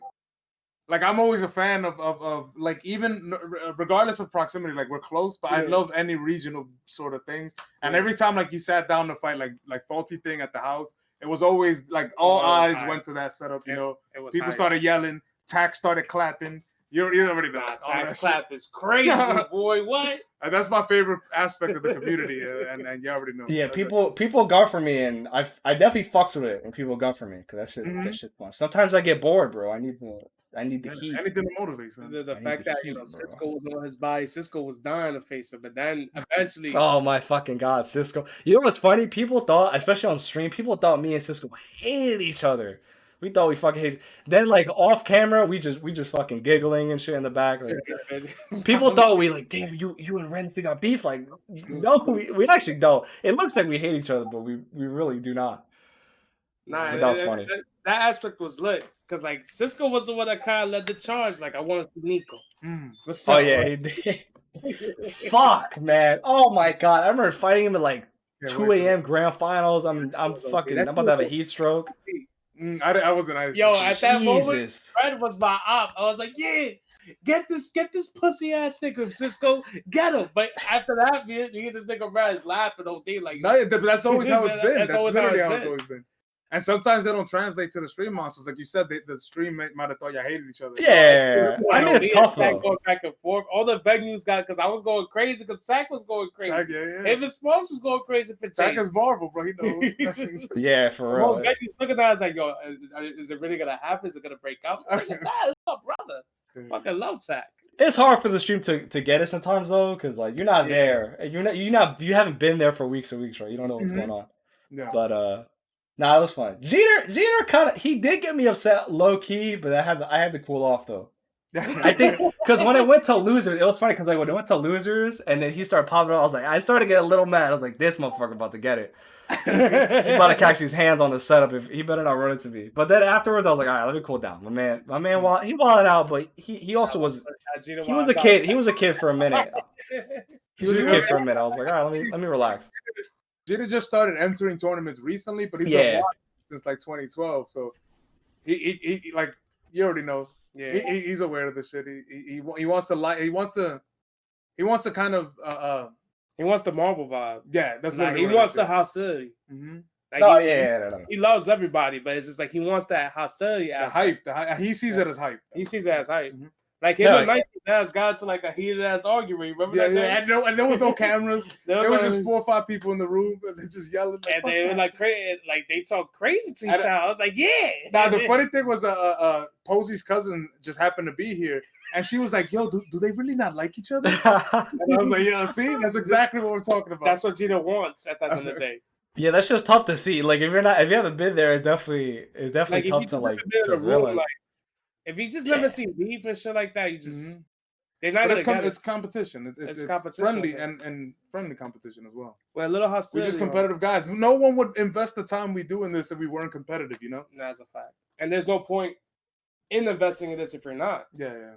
I'm always a fan of like, even regardless of proximity, like we're close, but I love any regional sort of things. And every time like you sat down to fight like Faulty thing at the house, it was always like all eyes went to that setup. You know, people started yelling, Tax started clapping. You already know. Tax clap is crazy, boy. What? And that's my favorite aspect of the community, and you already know. Yeah, people gun for me, and I definitely fucks with it when people gun for me, because that shit fun. Sometimes I get bored, bro. I need the heat. Anything to motivate. The fact that Cisco was on his body, Cisco was dying to face him, but then eventually. Oh my fucking god, Cisco! You know what's funny? People thought, especially on stream, me and Cisco hated each other. We thought we fucking hated. Then like off camera, we just fucking giggling and shit in the back. Like, people thought we like, damn, you and Ren got beef. Like, no, we actually don't. It looks like we hate each other, but we really do not. Nah, but that was funny. That aspect was lit because like Cisco was the one that kind of led the charge. Like I want to see Nico. What's up? Oh yeah, he did. Fuck, man. Oh my god, I remember fighting him at like 2 a.m. grand finals. I'm fucking. I'm about to have a heat stroke. I wasn't. Yo, at that moment, Red was my op. I was like, yeah, get this pussy ass nigga, Cisco, get him. But after that, me and this nigga Red is laughing all day like. No, but that's always how it's been. That's literally how it's always been. And sometimes they don't translate to the stream monsters. Like you said, the stream might have thought y'all hated each other. Yeah. I mean, it's tough, though. Going back and forth. All the venues got, because I was going crazy, because Sack was going crazy. Sack, yeah. Even Smokes was going crazy for Chase. Sack is Marvel, bro. He knows. Yeah, for real. Well, venues looking at us like, yo, is it really going to happen? Is it going to break up? Like, nah, it's my brother. Fucking love Sack. It's hard for the stream to get it sometimes, though, because, like, you're not there. You haven't been there for weeks and weeks, right? You don't know what's going on. Yeah. But, nah, it was fun. Jeter kind of, he did get me upset low key, but I had to cool off though. I think because when it went to losers, it was funny because like when it went to losers and then he started popping up, I started to get a little mad. I was like, this motherfucker about to get it. He's about to catch his hands on the setup. If he better not run into me. But then afterwards, I was like, all right, let me cool down. My man, he wilded out, but he also was a kid. He was a kid for a minute. He was a kid for a minute. I was like, all right, let me relax. Jada just started entering tournaments recently, but he's been watching since like 2012. So he like you already know. Yeah, he's aware of the shit. He wants to he wants to kind of he wants the Marvel vibe. Yeah, that's like he wants the hostility. Mm-hmm. Like no. He loves everybody, but it's just like he wants that hostility. The hype. He sees it as hype. He sees it as hype. Mm-hmm. Like him and Nike has got to like a heated ass argument. Remember that? Yeah. And there was no cameras. There was just 4 or 5 people in the room, and they just yelling. And they were like crazy, like they talk crazy to each other. I was like, yeah. Now the funny thing was, Posy's cousin just happened to be here, and she was like, "Yo, do they really not like each other?" And I was like, "Yeah, see, that's exactly what we're talking about. That's what Gina wants at the end of the day." Yeah, that's just tough to see. Like if you haven't been there, it's definitely like, tough to realize. Like, if you just never see beef and shit like that, you just they're not gonna it's competition. It's competition, friendly and friendly competition as well. Well, a little hostility. We're just competitive guys. No one would invest the time we do in this if we weren't competitive, you know? That's a fact. And there's no point in investing in this if you're not. Yeah.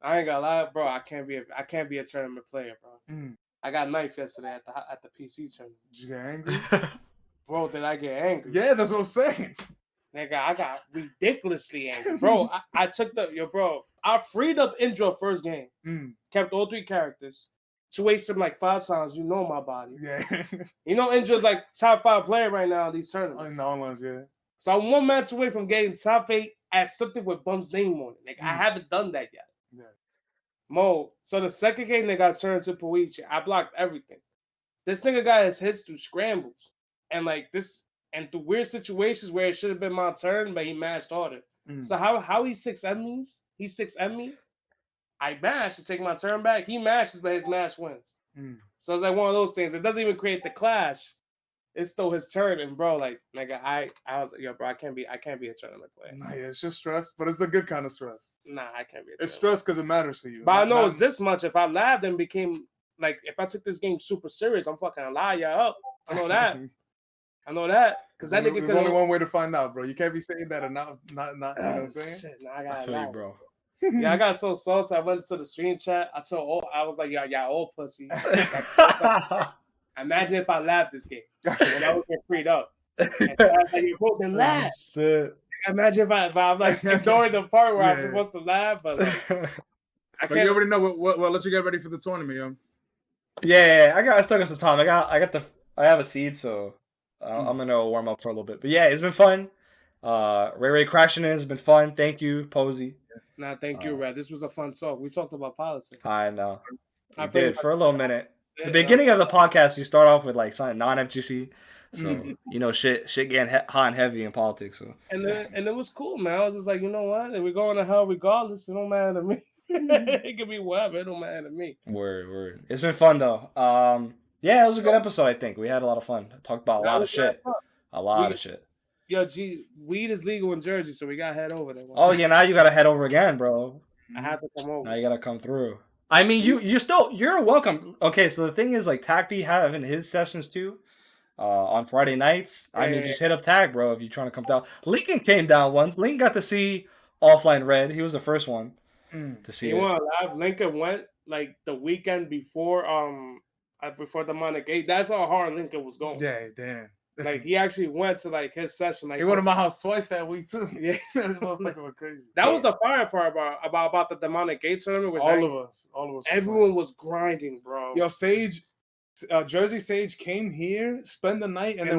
I ain't gonna lie, bro. I can't be a tournament player, bro. I got knifed yesterday at the PC tournament. Did you get angry? Bro, did I get angry? Yeah, that's what I'm saying. Nigga, I got ridiculously angry. Bro, I took I freed up Indra first game. Kept all 3 characters. To waste them like 5 times. You know my body. Yeah. You know Indra's like top 5 player right now in these tournaments. In the ones, yeah. So I'm 1 match away from getting top 8 at something with Bum's name on it. Like I haven't done that yet. Yeah. Mo. So the second game they got turned to Poichi. I blocked everything. This nigga got his hits through scrambles. And like this and through weird situations where it should have been my turn, but he mashed harder. So how he 6M me? He 6M me. I mash to take my turn back. He mashes, but his mash wins. So it's like one of those things. It doesn't even create the clash. It's still his turn, and bro, like nigga, I was like, yo, bro, I can't be a tournament player. Nah, yeah, it's just stress, but it's the good kind of stress. Nah, I can't be. It's stress because it matters to you. But I know it's this much. If I labbed and became like, if I took this game super serious, I'm fucking lie y'all up. I know that. I know that because that nigga. There's only one way to find out, bro. You can't be saying that and not. You know what I'm saying? Shit, nah, I feel you, bro. Yeah, I got so salty. I went to the stream chat. I was like, y'all old pussy. Imagine if I laughed this game when I was get freed up. And so I was like, you both been laugh. Shit. Imagine if I'm like ignoring the part where I'm supposed to laugh, but like, but you already know what. Well, let you get ready for the tournament, yo. Yeah. I still got some time. I have a seed, so I'm gonna warm up for a little bit. But yeah, it's been fun. RayRay crashing in has been fun. Thank you, Posy. Nah, thank you, Red. This was a fun talk. We talked about politics. I know. We did for a little minute. The beginning of the podcast, we start off with like something non-FGC, so you know, shit getting hot and heavy in politics. So and it was cool, man. I was just like, you know what? If we're going to hell regardless, it don't matter to me. It could be whatever. It don't matter to me. Word. It's been fun though. Yeah, it was a good episode. I think we had a lot of fun. Talked about a lot of shit. A lot of shit. Yo, weed is legal in Jersey, so we gotta head over there. Oh yeah, now you gotta head over again, bro. I have to come over. Now you gotta come through. I mean, you're welcome. Okay, so the thing is, like, Tagby having his sessions too, on Friday nights. I mean, just hit up Tag, bro, if you're trying to come down. Lincoln came down once. Lincoln got to see Offline Red. He was the first one to see it. You want to laugh? Lincoln went like the weekend before the Demonic 8. That's how hard Lincoln was going. Yeah, damn. Like he actually went to like his session. Like he went to my house twice that week too. Yeah, that motherfucker was crazy. That was the fire part about the Demonic Gate tournament. Which all of us, everyone was grinding, bro. Yo, Sage, Jersey Sage came here, spent the night, and then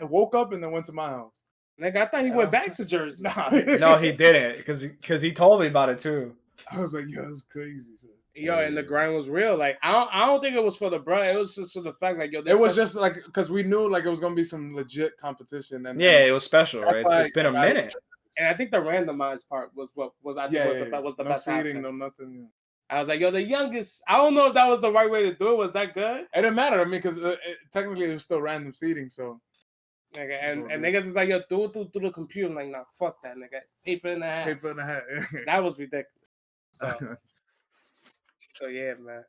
woke up and then went to my house. Like I thought he went back to Jersey. No, he didn't, because he told me about it too. I was like, yo, that's crazy. Yo, and the grind was real. Like I don't think it was for the bro. It was just for the fact, like, yo, it was just like because we knew like it was gonna be some legit competition. And yeah, it was special, right? It's been a minute. And I think the randomized part was the best seeding, option. no nothing. I was like, yo, the youngest. I don't know if that was the right way to do it. Was that good? It didn't matter. I mean, because technically it was still random seeding, so. Nigga, and niggas is like, yo, do it through the computer. I'm like, nah, fuck that, nigga. Paper in the hat. Paper in the hat. That was ridiculous. So yeah, man.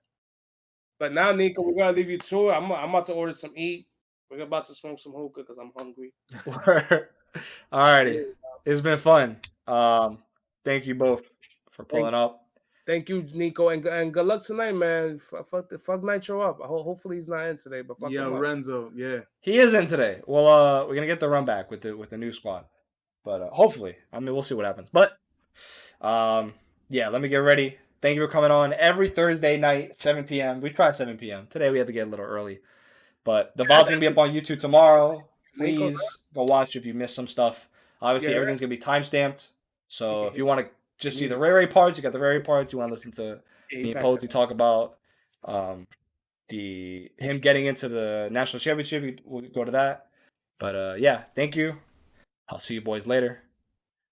But now, Nico, we're gonna leave you to it. I'm about to order some eat. We're about to smoke some hookah because I'm hungry. Alrighty, it's been fun. Thank you both for pulling up. Thank you, Nico, and good luck tonight, man. Fuck Nitro up. Hopefully he's not in today, but fuck him up. Renzo, yeah, he is in today. Well, we're gonna get the run back with the new squad, but hopefully, I mean, we'll see what happens. But yeah, let me get ready. Thank you for coming on every Thursday night, 7 p.m. We try 7 p.m. Today we had to get a little early, but the VOD's gonna be up on YouTube tomorrow. Please go watch if you missed some stuff. Obviously, everything's gonna be timestamped. So if you want to just see the RayRay parts, you got the RayRay parts. You want to listen to me and Posy talk about him getting into the national championship, we'll go to that. But yeah, thank you. I'll see you boys later.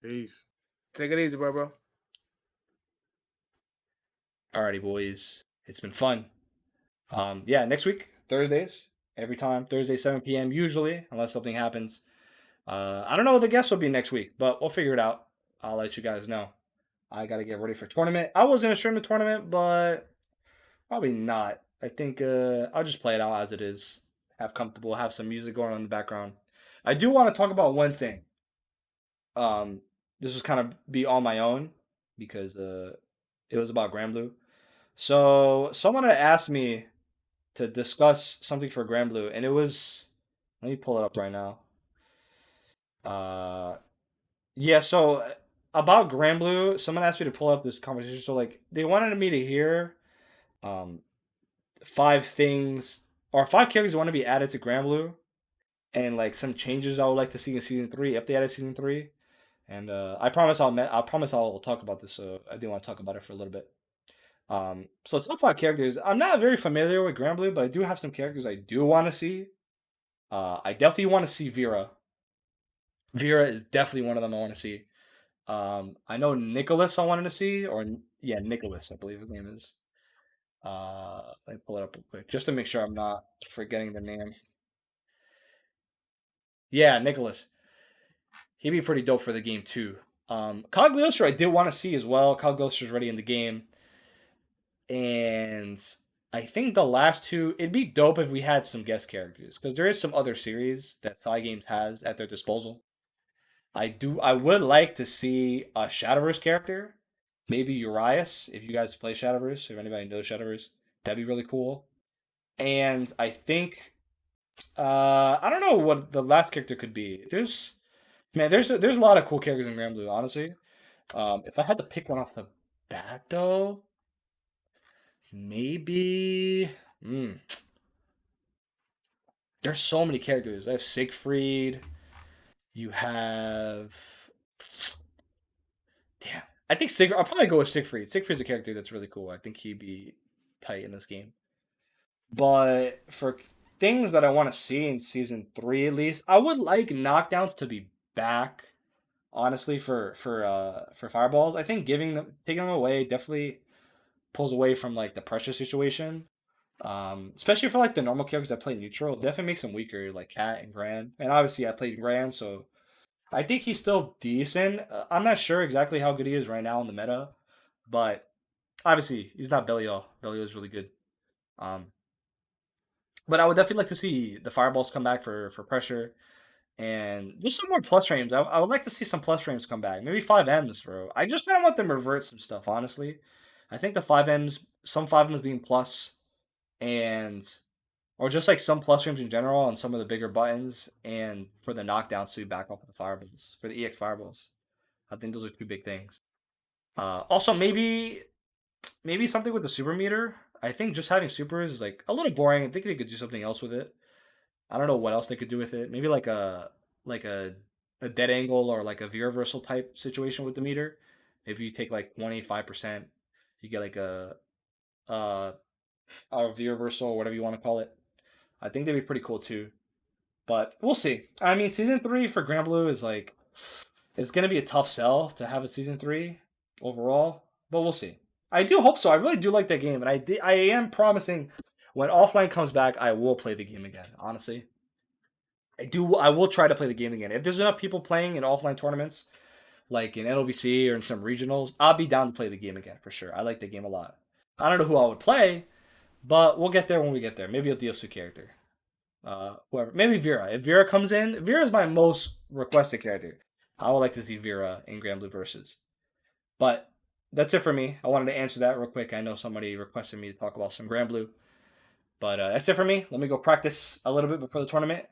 Peace. Take it easy, bro. Alrighty, boys. It's been fun. Yeah, next week, Thursdays. Every time, Thursday, 7 p.m. usually, unless something happens. I don't know what the guests will be next week, but we'll figure it out. I'll let you guys know. I got to get ready for tournament. I was going to stream the tournament, but probably not. I think I'll just play it out as it is. Have some music going on in the background. I do want to talk about one thing. This was kind of be on my own because it was about Grand Blue. So someone had asked me to discuss something for Grand Blue, and it was, let me pull it up right now. Yeah, so about Grand Blue, someone asked me to pull up this conversation. So like they wanted me to hear 5 things or 5 characters that want to be added to Grand Blue, and like some changes I would like to see in season 3 if they added season 3. And I promise I'll talk about this. So I do want to talk about it for a little bit. So it's not 5 characters. I'm not very familiar with Grand Blue, but I do have some characters I do want to see. I definitely want to see Vera. Vera is definitely one of them I want to see. I know Nicholas I wanted to see, Nicholas, I believe his name is. Let me pull it up real quick, just to make sure I'm not forgetting the name. Yeah, Nicholas. He'd be pretty dope for the game too. Cogliostro I did want to see as well. Cogliostro's already in the game. And I think the last 2, it'd be dope if we had some guest characters, because there is some other series that Cygames has at their disposal. I would like to see a Shadowverse character, maybe Urias, if you guys play Shadowverse, if anybody knows Shadowverse, that'd be really cool. And I think I don't know what the last character could be. There's a lot of cool characters in Grand Blue, honestly. If I had to pick one off the bat though, maybe there's so many characters. I have Siegfried. You have, damn. I think I'll probably go with Siegfried. Siegfried's a character that's really cool. I think he'd be tight in this game. But for things that I want to see in season 3 at least, I would like knockdowns to be back. Honestly, for fireballs, I think taking them away definitely pulls away from like the pressure situation. Especially for like the normal characters that play neutral, it definitely makes them weaker, like Cat and Gran. And obviously I played Gran, so I think he's still decent. I'm not sure exactly how good he is right now in the meta, but obviously he's not Belial. Belial is really good. But I would definitely like to see the fireballs come back for pressure and just some more plus frames. I would like to see some plus frames come back. Maybe 5Ms, bro. I just kind of want them to revert some stuff, honestly. I think the 5Ms, some 5Ms being plus, and or just like some plus frames in general on some of the bigger buttons, and for the knockdowns to be back up with the fireballs, for the EX fireballs. I think those are two big things. Also, maybe something with the super meter. I think just having supers is like a little boring. I think they could do something else with it. I don't know what else they could do with it. Maybe like like a a dead angle or like a V reversal type situation with the meter. If you take like 25%, you get like a V reversal or whatever you want to call it. I think they'd be pretty cool too. But we'll see. I mean, season 3 for Grand Blue is like it's gonna be a tough sell to have a season 3 overall, but we'll see. I do hope so. I really do like that game, and I am promising when offline comes back, I will play the game again. Honestly, I will try to play the game again. If there's enough people playing in offline tournaments, like in LBC or in some regionals, I'll be down to play the game again for sure. I like the game a lot. I don't know who I would play, but we'll get there when we get there. Maybe a DLC character. Whoever. Maybe Vera. If Vera comes in, Vera is my most requested character. I would like to see Vera in Grand Blue Versus. But that's it for me. I wanted to answer that real quick. I know somebody requested me to talk about some Grand Blue. But that's it for me. Let me go practice a little bit before the tournament.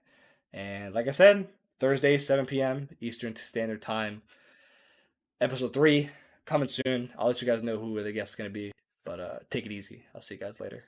And like I said, Thursday, 7 p.m. Eastern Standard Time. Episode 3 coming soon. I'll let you guys know who the guest is going to be. But take it easy. I'll see you guys later.